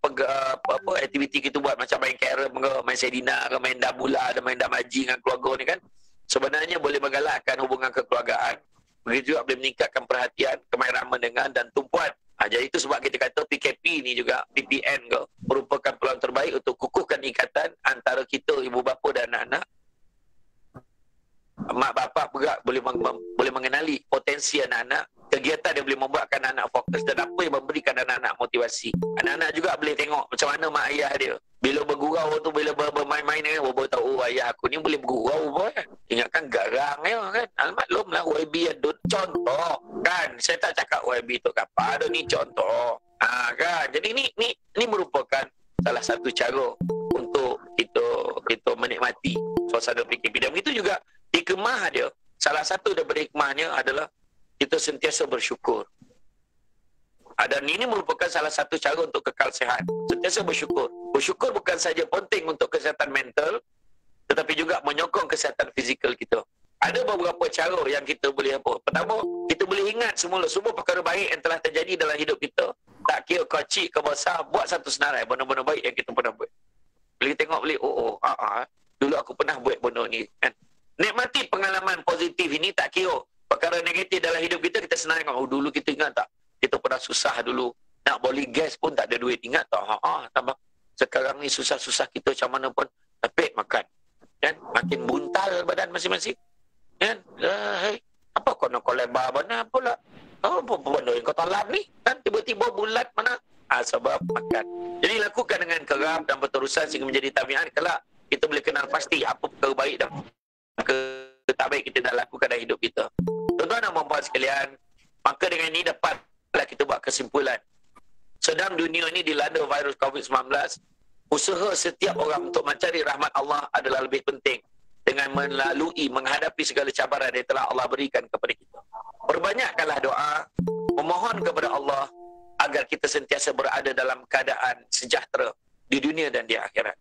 aktiviti kita buat macam main carom ke, main sedina ke, main damula, main damaji dengan keluarga ni kan, sebenarnya boleh menggalakkan hubungan kekeluargaan. Begitu juga boleh meningkatkan perhatian, kemahiran dengan dan tumpuan. Jadi itu sebab kita kata PKP ni juga, PPN ke, merupakan peluang terbaik untuk kukuhkan ikatan antara kita, ibu bapa dan anak-anak. Mak bapak juga boleh mengenali potensi anak-anak, kegiatan yang boleh membuatkan anak fokus dan apa yang memberikan anak-anak motivasi. Anak-anak juga boleh tengok macam mana mak ayah dia. Bila bergurau tu, bila bermain-main kan, baru tahu, oh ayah aku ni boleh bergurau boy. Ingatkan garang ya kan. Almaklumlah YB adut contoh kan. Saya tak cakap YB tu apa, ada ni contoh. Kan. Jadi ni merupakan salah satu cara untuk kita menikmati suasana PKP. Dan begitu juga hikmah dia, salah satu daripada hikmahnya adalah kita sentiasa bersyukur. Dan ini merupakan salah satu cara untuk kekal sihat. Sentiasa bersyukur. Bersyukur bukan saja penting untuk kesihatan mental, tetapi juga menyokong kesihatan fizikal kita. Ada beberapa cara yang kita boleh apa. Pertama, kita boleh ingat semua perkara baik yang telah terjadi dalam hidup kita. Tak kira kecil ke besar, buat satu senarai benda-benda baik yang kita pernah buat. Boleh tengok boleh, dulu aku pernah buat benda ni kan. Nikmati pengalaman positif ini, tak kira perkara negatif dalam hidup kita, kita senang ingat, dulu kita ingat tak? Kita pernah susah dulu. Nak beli gas pun tak ada duit. Ingat tak? Tambah. Sekarang ni susah-susah kita macam mana pun. Tapi makan. Kan? Makin buntal badan masing-masing. Kan? Apa kau nak lebar mana pula? Apa benda yang kau tolak ni? Kan? Tiba-tiba bulat mana? Sebab makan. Jadi lakukan dengan kerap dan berterusan sehingga menjadi tabiat. Kelak kita boleh kenal pasti apa perkara baik dan tak baik kita nak lakukan dalam hidup kita. Tuan-tuan dan puan-puan sekalian, maka dengan ini dapatlah kita buat kesimpulan. Sedang dunia ini dilanda virus COVID-19, usaha setiap orang untuk mencari rahmat Allah adalah lebih penting dengan menghadapi segala cabaran yang telah Allah berikan kepada kita. Perbanyakkanlah doa, memohon kepada Allah agar kita sentiasa berada dalam keadaan sejahtera di dunia dan di akhirat.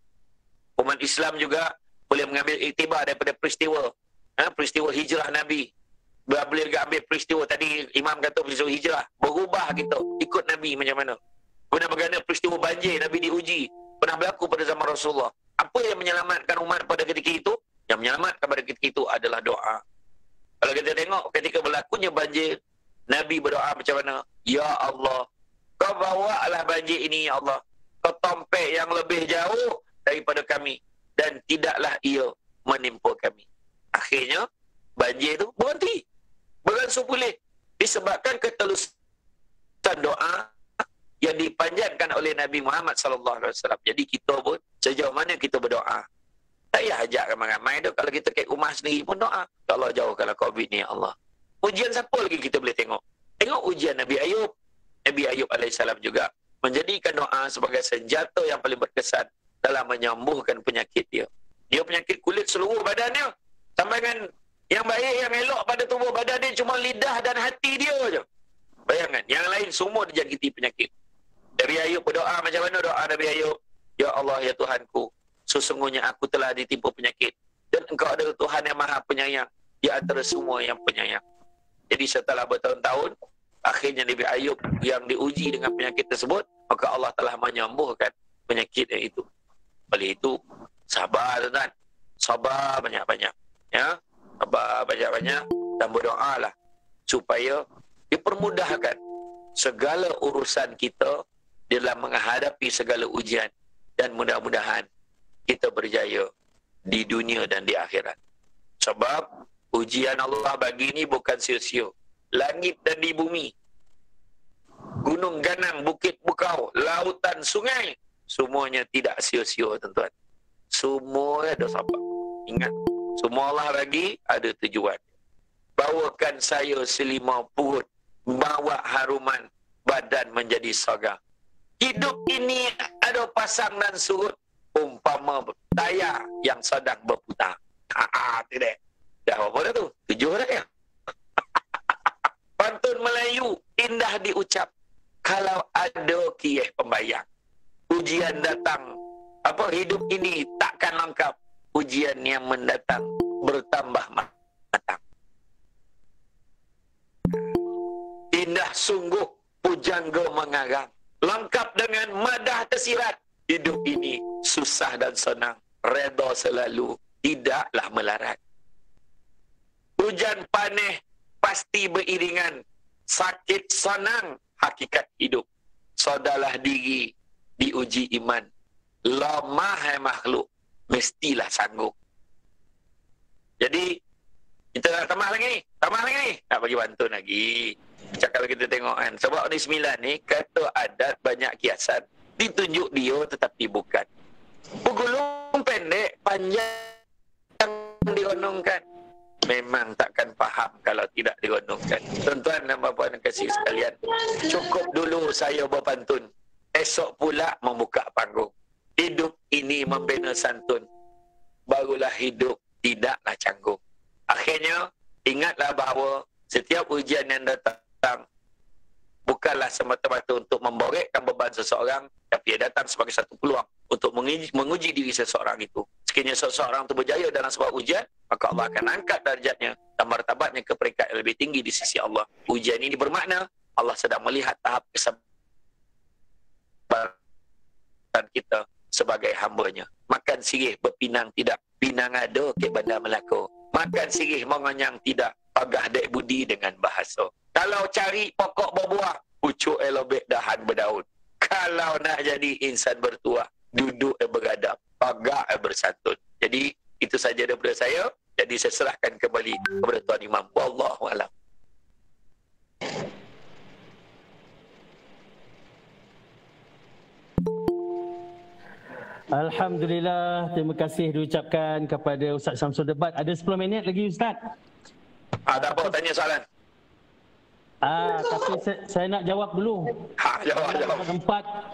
Umat Islam juga boleh mengambil iktibar daripada peristiwa hijrah Nabi. Boleh juga ambil peristiwa tadi Imam kata peristiwa hijrah, berubah kita ikut Nabi macam mana. Kemudian bagaimana peristiwa banjir Nabi diuji pernah berlaku pada zaman Rasulullah. Apa yang menyelamatkan umat pada ketika itu? Yang menyelamatkan pada ketika itu adalah doa. Kalau kita tengok ketika berlakunya banjir, Nabi berdoa macam mana? Ya Allah, kau bawalah banjir ini ya Allah, kau tompek yang lebih jauh daripada kami dan tidaklah ia menimpa kami. Akhirnya banjir itu berhenti, beransur pulih disebabkan ketelusan doa yang dipanjatkan oleh Nabi Muhammad SAW. Jadi kita pun sejauh mana kita berdoa, tak payah ajak ramai-ramai tu. Kalau kita kat rumah sendiri pun doa, ya Allah jauhkanlah COVID ni ya Allah. Ujian siapa lagi kita boleh tengok? Tengok ujian Nabi Ayub. Nabi Ayub AS juga menjadikan doa sebagai senjata yang paling berkesan dalam menyembuhkan penyakit dia. Dia penyakit kulit seluruh badannya. Sampai dengan yang baik, yang elok pada tubuh badan dia cuma lidah dan hati dia je. Bayangkan, yang lain semua dijangkiti penyakit. Nabi Ayub berdoa macam mana doa Nabi Ayub? Ya Allah, ya Tuhanku, sesungguhnya aku telah ditimpa penyakit dan Engkau adalah Tuhan yang Maha Penyayang di antara semua yang penyayang. Jadi setelah bertahun-tahun, akhirnya Nabi Ayub yang diuji dengan penyakit tersebut, maka Allah telah menyembuhkan penyakitnya itu. Oleh itu, sabar tuan-tuan. Sabar banyak-banyak. Ya, sabar banyak-banyak dan berdoalah supaya dipermudahkan segala urusan kita dalam menghadapi segala ujian dan mudah-mudahan kita berjaya di dunia dan di akhirat. Sebab ujian Allah bagi ini bukan sia-sia. Langit dan di bumi, gunung ganang, bukit bukau, lautan, sungai, semuanya tidak sia-sia tuan-tuan. Semua ada sebab. Ingat, semua Allah bagi ada tujuan. Bawakan saya selima perut, bawa haruman badan menjadi saga. Hidup ini ada pasang dan surut, umpama tayar yang sedang berputar. Tidak. Dah apa dah tu? 7 dah ya? Pantun Melayu indah diucap, kalau ada kiyah pembayang. Ujian datang, hidup ini takkan lengkap. Ujian yang mendatang bertambah matang. Indah sungguh pujangga mengarang, lengkap dengan madah tersirat. Hidup ini susah dan senang, redha selalu, tidaklah melarat. Hujan panih pasti beriringan, sakit senang hakikat hidup. Sodalah diri diuji iman, lemah makhluk mestilah sanggup. Jadi kita nak tambah lagi ni, nak bagi bantu lagi. Macam kalau kita tengok kan, sebab ni 9 ni kata adat banyak kiasan, ditunjuk dia tetapi bukan. Gulung pendek, panjang digonongkan. Memang takkan faham kalau tidak digonongkan. Tuan-tuan dan puan-puan kasih sekalian, cukup dulu saya berpantun. Esok pula membuka panggung. Hidup ini membina santun, barulah hidup tidaklah canggung. Akhirnya, ingatlah bahawa setiap ujian yang datang bukanlah semata-mata untuk memborekkan beban seseorang, tapi ia datang sebagai satu peluang untuk menguji diri seseorang itu. Sekiranya seseorang itu berjaya dalam sebuah ujian, maka Allah akan angkat darjatnya dan martabatnya ke peringkat yang lebih tinggi di sisi Allah. Ujian ini bermakna Allah sedang melihat tahap kesabaran kita sebagai hamba-Nya. Makan sirih berpinang tidak, pinang ada ke bandar Melaka. Makan sirih menganyang tidak, pagah dek budi dengan bahasa. Kalau cari pokok berbuah, pucuk elobek dahan berdaun. Kalau nak jadi insan bertuah, duduk beradab, pagak bersantun. Jadi itu saja daripada saya. Jadi saya serahkan kembali kepada Tuan Imam. Wallahu a'lam. Alhamdulillah, terima kasih diucapkan kepada Ustaz Syamsul Debat. Ada 10 minit lagi Ustaz. Tak apa, tanya soalan. Tapi saya nak jawab dulu.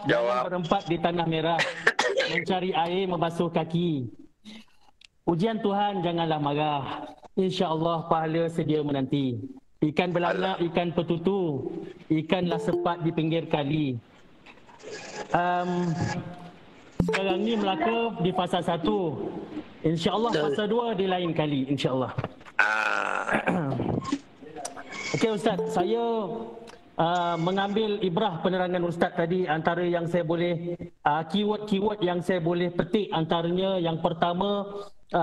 Jawab. Berempat di Tanah Merah mencari air membasuh kaki. Ujian Tuhan janganlah marah. InsyaAllah pahala sedia menanti. Ikan belanak, ikan petutu, ikanlah sepat di pinggir kali. Sekarang ni Melaka di fasa 1. InsyaAllah fasa 2 di lain kali, insyaAllah. Okey Ustaz, saya mengambil ibrah penerangan Ustaz tadi. Antara yang saya boleh, keyword-keyword yang saya boleh petik, antaranya yang pertama,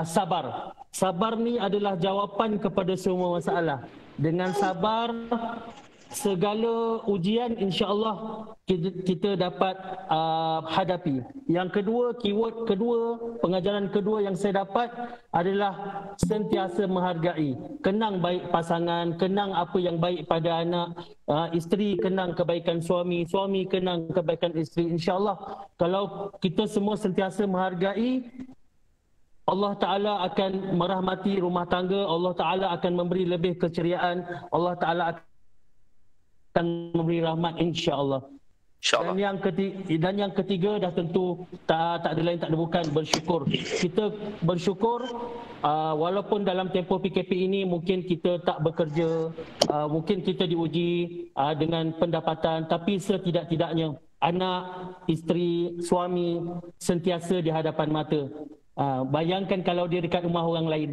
sabar. Sabar ni adalah jawapan kepada semua masalah. Dengan sabar, segala ujian insya-Allah kita dapat hadapi. Yang kedua, keyword kedua, pengajaran kedua yang saya dapat adalah sentiasa menghargai. Kenang baik pasangan, kenang apa yang baik pada anak, isteri kenang kebaikan suami, suami kenang kebaikan isteri. Insya-Allah kalau kita semua sentiasa menghargai, Allah Ta'ala akan merahmati rumah tangga, Allah Ta'ala akan memberi lebih keceriaan, Allah Ta'ala akan memberi rahmat insya-Allah. Dan yang ketiga dah tentu tak ada lain tak ada bukan bersyukur. Kita bersyukur walaupun dalam tempoh PKP ini mungkin kita tak bekerja, mungkin kita diuji dengan pendapatan, tapi setidak-tidaknya anak, isteri, suami sentiasa di hadapan mata. Bayangkan kalau dia dekat rumah orang lain.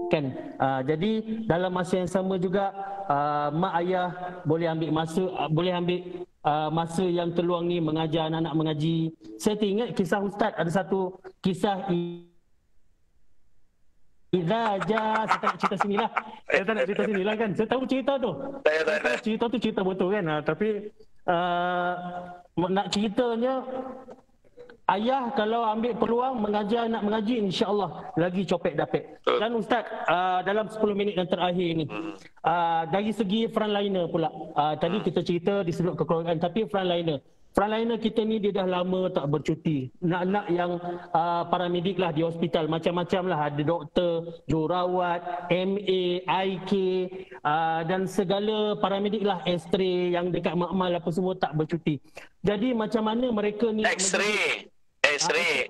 Kan? Jadi dalam masa yang sama juga mak ayah boleh ambil masa yang terluang ni mengajar anak-anak mengaji. Saya teringat kisah Ustaz, ada satu kisah saya tak nak cerita sinilah. Saya tak nak cerita sinilah kan. Saya tahu cerita tu. Cerita tu cerita betul kan. Tapi nak ceritanya, ayah kalau ambil peluang mengajar anak mengaji, insya-Allah lagi copek dapet. Dan Ustaz, dalam 10 minit yang terakhir ini, dari segi frontliner pula, tadi kita cerita di sudut kekeluargaan, tapi frontliner kita ni dia dah lama tak bercuti. Nak-nak yang paramedik lah di hospital, macam-macam lah. Ada doktor, jururawat, MA, IK, dan segala paramedik lah, X-ray yang dekat makmal apa semua tak bercuti. Jadi macam mana mereka ni... X-ray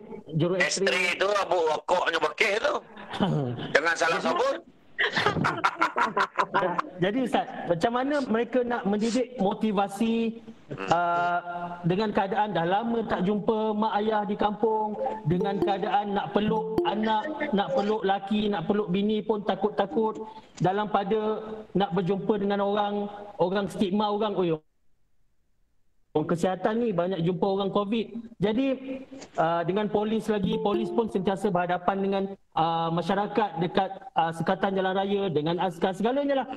tu abu rokoknya bekeh tu. Jangan salah sebut. Jadi Ustaz, macam mana mereka nak mendidik motivasi dengan keadaan dah lama tak jumpa mak ayah di kampung, dengan keadaan nak peluk anak, nak peluk laki, nak peluk bini pun takut-takut, dalam pada nak berjumpa dengan orang stigma orang, kesihatan ni banyak jumpa orang COVID. Jadi dengan polis lagi, polis pun sentiasa berhadapan dengan masyarakat dekat sekatan jalan raya dengan askar segalanya lah.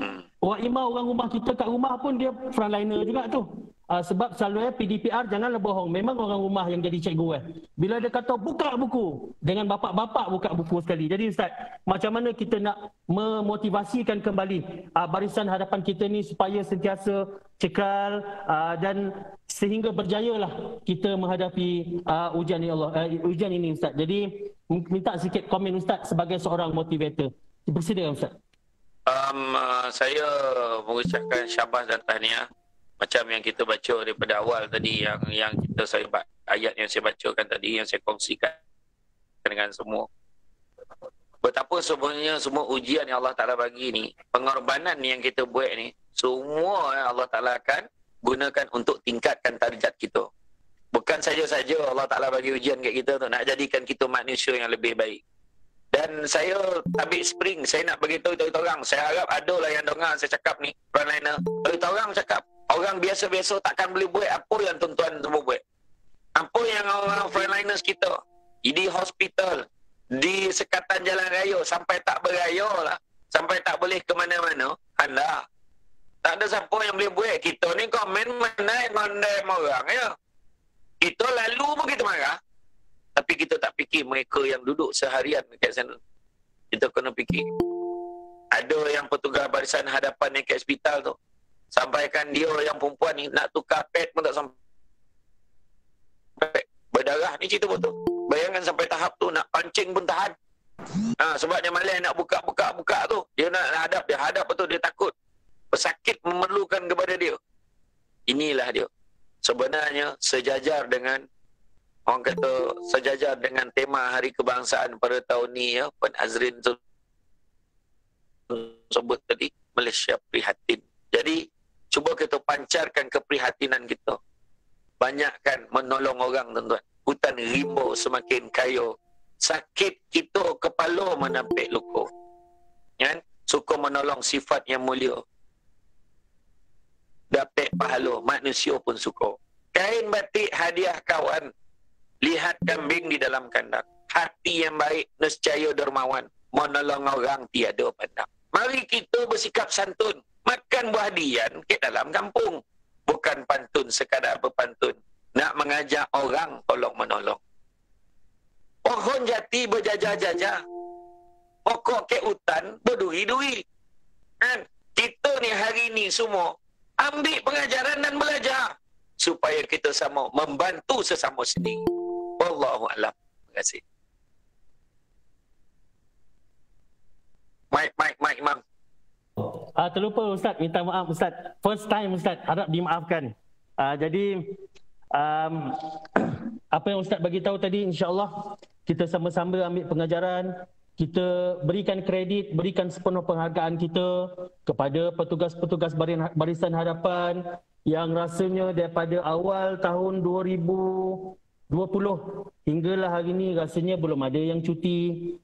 Orang imam, orang rumah kita kat rumah pun dia frontliner juga tu. Sebab selalunya PDPR janganlah bohong, memang orang rumah yang jadi cikgu Bila dia kata buka buku, dengan bapak-bapak buka buku sekali. Jadi Ustaz, macam mana kita nak memotivasikan kembali barisan hadapan kita ni supaya sentiasa cekal dan sehingga berjayalah kita menghadapi ujian ini ujian ini Ustaz. Jadi minta sikit komen Ustaz sebagai seorang motivator. Bersedia Ustaz? Saya mengucapkan syabas dan tahniah macam yang kita baca daripada awal tadi, yang ayat yang saya bacakan tadi, yang saya kongsikan dengan semua. Betapa sebenarnya semua ujian yang Allah Ta'ala bagi ni, pengorbanan yang kita buat ni, semua Allah Ta'ala akan gunakan untuk tingkatkan darjat kita. Bukan saja-saja Allah Ta'ala bagi ujian kat kita tu nak jadikan kita manusia yang lebih baik. Dan saya tabik spring, saya nak beritahu orang, saya harap ada lah yang dengar saya cakap ni, frontliner. Kalau orang cakap, orang biasa-biasa takkan boleh buat apa yang tuan-tuan semua buat. Apa yang orang frontliners kita di hospital, di sekatan jalan raya, sampai tak beraya lah, sampai tak boleh ke mana-mana, anda tak ada siapa yang boleh buat. Kita ni komen menaik ngondai orang ya. Kita lalu pun kita marah, tapi kita tak fikir mereka yang duduk seharian dekat sana. Kita kena fikir. Ada yang petugas barisan hadapan dekat hospital tu, sampaikan dia yang perempuan ni nak tukar pad pun tak sampai. Berdarah ni cerita betul. Bayangkan sampai tahap tu nak pancing pun tahan. Sebab dia malas nak buka tu. Dia nak hadap betul, dia takut. Pesakit memerlukan kepada dia. Inilah dia. Sebenarnya sejajar dengan, orang kata sejajar dengan tema Hari Kebangsaan pada tahun ni ya, Puan Azrin tu sebut tadi, Malaysia prihatin. Jadi cuba kita pancarkan keprihatinan kita. Banyakkan menolong orang tuan-tuan. Hutan rimba semakin kaya. Sakit kita kepala menampik luka. Kan? Suka menolong sifat yang mulia. Dapat pahala, manusia pun suka. Kain batik hadiah kawan. Lihat kambing di dalam kandang. Hati yang baik, nescaya dermawan. Menolong orang tiada pandang. Mari kita bersikap santun. Makan buah dian ke dalam kampung. Bukan pantun sekadar berpantun. Nak mengajak orang tolong menolong. Pohon jati berjajah-jajah. Pokok ke hutan berduri-duri. Kan? Kita ni hari ni semua ambil pengajaran dan belajar. Supaya kita sama membantu sesama sendiri. Wallahualam. Terima kasih. Mike, Imam. Terlupa Ustaz, minta maaf Ustaz. First time Ustaz, harap dimaafkan. Jadi apa yang Ustaz bagi tahu tadi, insya-Allah kita sama-sama ambil pengajaran, kita berikan kredit, berikan sepenuh penghargaan kita kepada petugas-petugas barisan hadapan yang rasanya daripada awal tahun 2020 hinggalah hari ini rasanya belum ada yang cuti.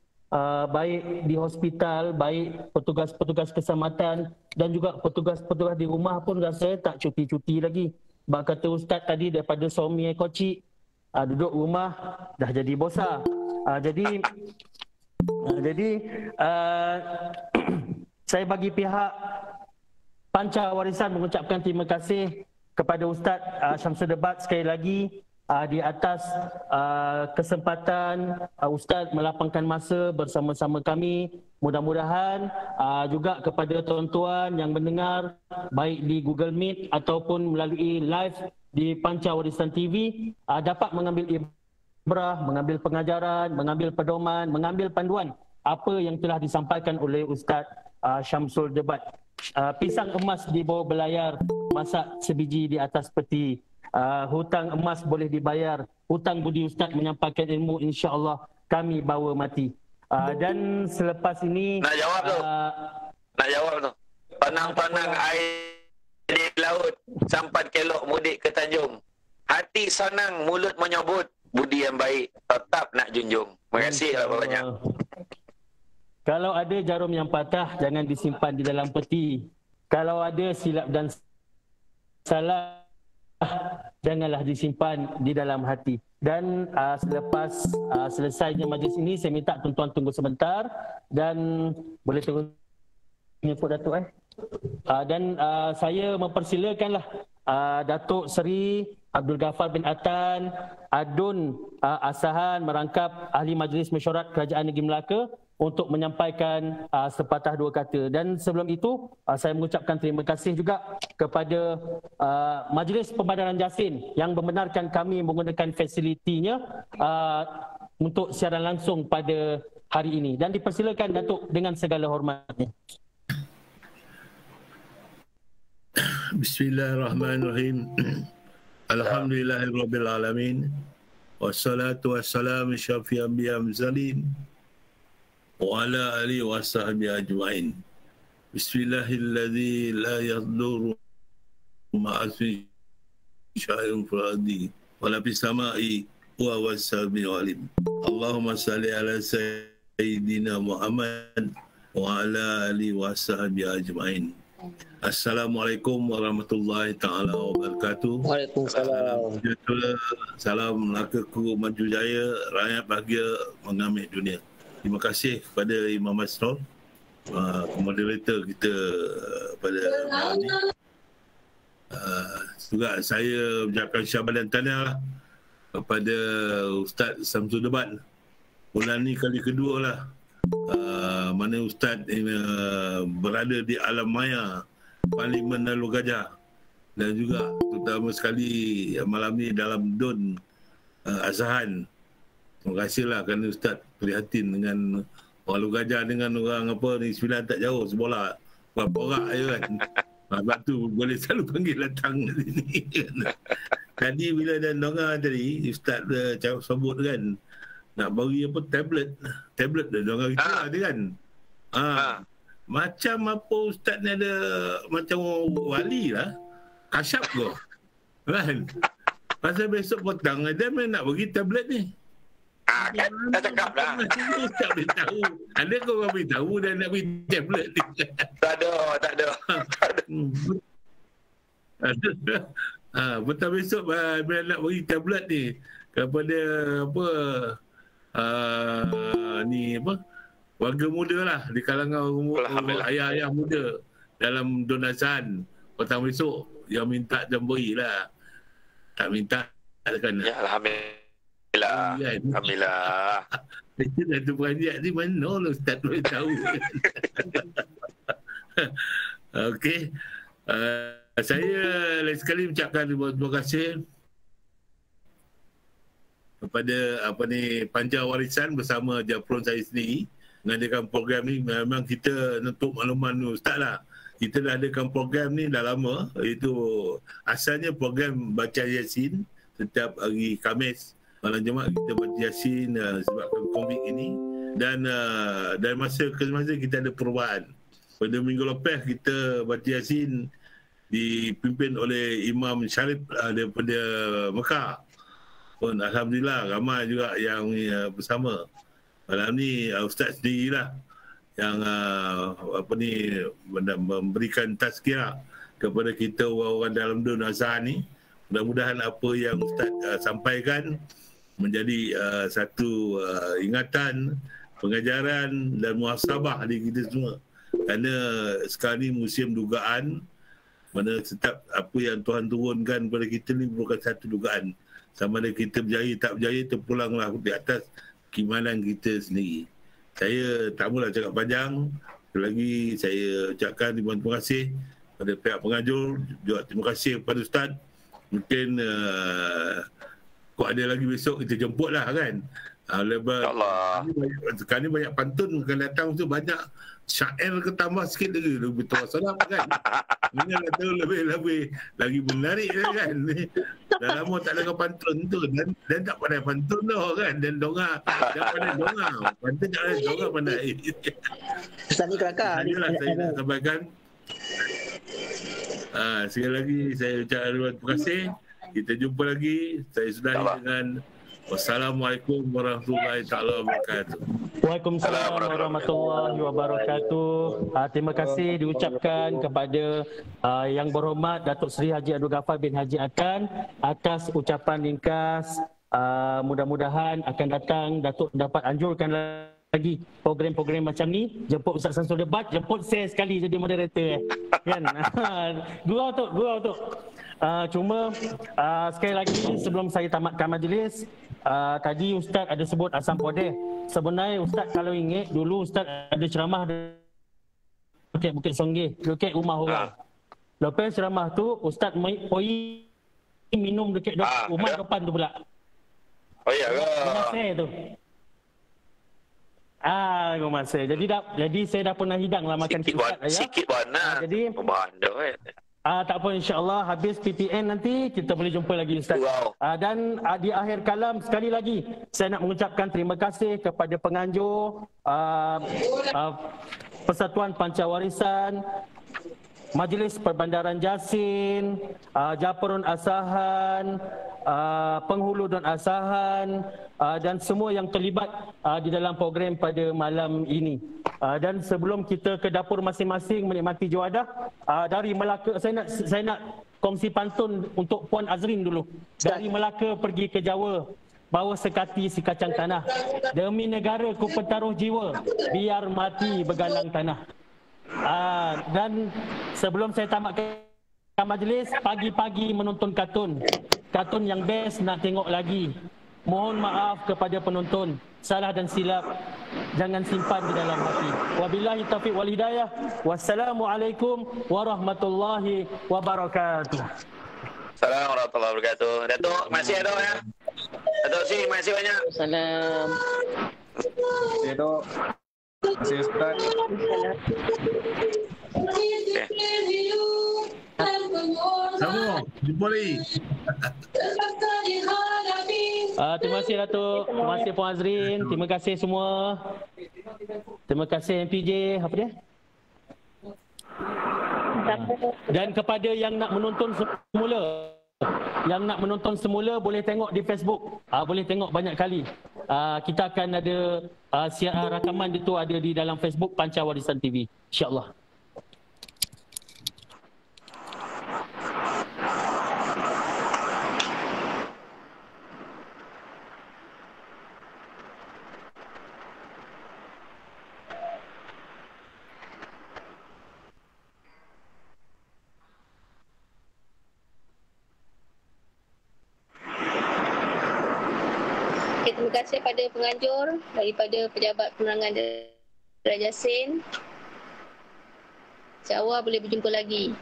Baik di hospital, baik petugas-petugas keselamatan dan juga petugas-petugas di rumah pun rasanya tak cuti-cuti lagi. Sebab kata Ustaz tadi daripada suami kocik, duduk rumah dah jadi bosan. Jadi saya bagi pihak Panca Warisan mengucapkan terima kasih kepada Ustaz Syamsul Debat sekali lagi di atas kesempatan Ustaz melapangkan masa bersama-sama kami. Mudah-mudahan juga kepada tuan-tuan yang mendengar baik di Google Meet ataupun melalui live di Panca Warisan TV dapat mengambil ibrah, mengambil pengajaran, mengambil pedoman, mengambil panduan apa yang telah disampaikan oleh Ustaz Syamsul Debat. Pisang emas di bawah belayar, masak sebiji di atas peti. Hutang emas boleh dibayar, hutang budi Ustaz menyampaikan ilmu, insya-Allah kami bawa mati. Dan selepas ini nak jawab tu panang-panang air di laut sampan kelok mudik ke Tanjung, hati senang mulut menyebut budi yang baik tetap nak junjung. Terima kasih banyak. Kalau ada jarum yang patah jangan disimpan di dalam peti. Kalau ada silap dan salah janganlah disimpan di dalam hati. Dan selepas selesainya majlis ini, saya minta tuan-tuan tunggu sebentar dan boleh tunggu input Datuk dan saya mempersilakanlah Datuk Seri Abdul Ghaffar bin Atan, Adun Asahan merangkap Ahli Majlis Mesyuarat Kerajaan Negeri Melaka untuk menyampaikan sepatah dua kata. Dan sebelum itu saya mengucapkan terima kasih juga kepada Majlis Pembandaran Jasin yang membenarkan kami menggunakan fasilitinya untuk siaran langsung pada hari ini. Dan dipersilakan Datuk dengan segala hormatnya. Bismillahirrahmanirrahim. Alhamdulillahirabbil alamin. Wassalatu wassalamu syafi'il anbiya mursalin wa ala alihi wa sahbihi ajma'in. Bismillahilladzi la yadurru ma'asmi syai'un fil ardi wa la fis sama'i wa was-sami'ul alim. Allahumma shalli ala sayyidina Muhammad wa ala alihi wa sahbihi ajma'in. Assalamualaikum warahmatullahi taala wabarakatuh. Waalaikumsalam. Salam Melakaku Maju Jaya, rakyat bahagia mengambil dunia. Terima kasih kepada Imam Masrul, moderator kita pada malam ini. Juga saya ucapkan syabas dan tahniah kepada Ustaz Samsul Debat. Bulan ni kali kedua lah mana Ustaz berada di alam maya Parlimen Lalu Gajah, dan juga terutama sekali malam ni dalam DUN Asahan. Terima kasihlah kerana Ustaz prihatin dengan orang Lalu Gajah dengan orang apa ni, Sembilan tak jauh sebola berapa orang je kan. Sebab tu boleh selalu panggil datang sini. Tadi bila dan donga tadi Ustaz sebut kan nak bagi apa tablet dah donga kita ada kan. Macam apa Ustaz ni ada macam wali lah. Kasyaf kau. Kan? Pasal besok petang ada main nak bagi tablet ni. Kan dah cakap dah. Ustaz beritahu. Ada kau orang beritahu dan nak bagi tablet ni. Tak ada. Petang besok bila nak bagi tablet ni kepada apa ni apa warga muda lah di kalangan ayah-ayah muda dalam donasan petang besok yang minta dan berilah. Tak minta kan. Ya alhamdulillah. Alhamdulillah. Itu Datuk Peranjat ni mana lah Ustaz boleh tahu. Okey. Saya lain sekali ucapkan terima kasih kepada Panja Warisan bersama Japron saya sendiri mengadakan program ni. Memang kita untuk makluman Ustaz lah, kita dah adakan program ni dah lama, iaitu asalnya program baca Yasin setiap hari Khamis malam Jumaat kita baca Yasin sebabkan COVID ini, dan masa ke masa kita ada perubahan. Pada minggu lepas kita baca Yasin dipimpin oleh Imam Syarif daripada Mekah. Pun alhamdulillah ramai juga yang bersama. Malam ni Ustaz sendirilah yang memberikan tazkirah kepada kita orang-orang dalam DUN Asahan ni. Mudah-mudahan apa yang Ustaz sampaikan menjadi satu ingatan, pengajaran dan muhasabah di kita semua. Kerana sekarang ni musim dugaan, mana setiap apa yang Tuhan turunkan kepada kita ni merupakan satu dugaan. Sama ada kita berjaya tak berjaya, terpulanglah di atas keimanan kita sendiri. Saya tak maulah cakap panjang. Sekali lagi saya ucapkan terima kasih kepada pihak pengatur, juga terima kasih kepada Ustaz. Mungkin kau ada lagi besok kita jemputlah kan. InsyaAllah. Sekarang ni banyak pantun akan datang tu, banyak syair ke tambah sikit lagi lebih tawasalam kan. Ini nak tahu lebih lagi menarik kan. Dah lama tak dengar pantun tu, dan tak pandai pantun dah kan, dan donga tak pandai donga. Pantun tak pandai donga pandai. Ustaz ni kelakar. Inilah saya nak sampaikan. Sekali lagi saya ucapkan terima kasih. Kita jumpa lagi. Saya sudahi dengan Wassalamualaikum warahmatullahi taala wabarakatuh. Waalaikumsalam warahmatullahi wabarakatuh. Terima kasih diucapkan kepada Yang Berhormat Datuk Seri Haji Abdul Ghaffar bin Haji Akan atas ucapan ringkas. Mudah-mudahan akan datang Datuk dapat anjurkan lagi program-program macam ni. Jemput Ustaz Samsul Debat, jemput saya sekali jadi moderator kan. Gurau tu. Cuma sekali lagi sebelum saya tamatkan majlis, tadi Ustaz ada sebut asam podeh. Sebenarnya Ustaz kalau ingat dulu Ustaz ada ceramah dekat Bukit Songgeh, dekat rumah orang. Lepas ceramah tu Ustaz pergi minum dekat rumah depan tu pula. Oh ya ke? Rumah saya tu. Rumah saya. Jadi saya dah pernah hidang lah makan Ustaz ayah. Sikit warna. Jadi tak apa, insyaAllah habis PPN nanti kita boleh jumpa lagi Ustaz. Wow. Dan di akhir kalam sekali lagi saya nak mengucapkan terima kasih kepada penganjur Persatuan Pancawarisan, Majlis Perbandaran Jasin, Japarun Asahan, Penghulu dan Asahan dan semua yang terlibat di dalam program pada malam ini. Dan sebelum kita ke dapur masing-masing menikmati juadah, dari Melaka saya nak kongsi pantun untuk Puan Azrin dulu. Dari Melaka pergi ke Jawa, bawa sekati si kacang tanah. Demi negara ku pertaruh jiwa, biar mati bergalang tanah. Dan sebelum saya tamatkan majlis, pagi-pagi menonton kartun yang best nak tengok lagi. Mohon maaf kepada penonton, salah dan silap jangan simpan di dalam hati. Wabillahi taufiq wal hidayah. Wassalamualaikum warahmatullahi wabarakatuh. Assalamualaikum warahmatullahi wabarakatuh. Datuk, masih ada ya? Datuk Sri, masih banyak. Salam. Ya, Dok. Terima kasih Ustaz. Sama, jumpa lagi. Terima kasih Datuk. Terima kasih Puan Azrin. Terima kasih semua. Terima kasih MPJ. Apa dia? Dan kepada yang nak menonton semula, boleh tengok di Facebook. Boleh tengok banyak kali. Kita akan ada siaran rakaman itu ada di dalam Facebook Pancawarisan TV. InsyaAllah. Terima kasih pada penganjur daripada Pejabat Penerangan Daerah Jasin. InsyaAllah boleh berjumpa lagi.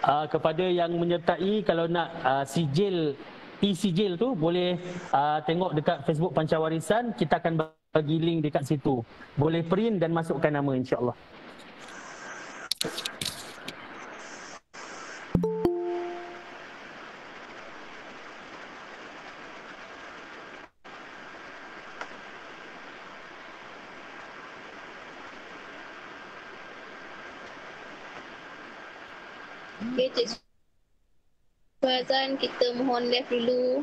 Kepada yang menyertai, kalau nak sijil e-sijil tu boleh tengok dekat Facebook Pancawarisan. Kita akan bagi link dekat situ. Boleh print dan masukkan nama, insya-Allah. Okay, Cik Azan, kita mohon left dulu.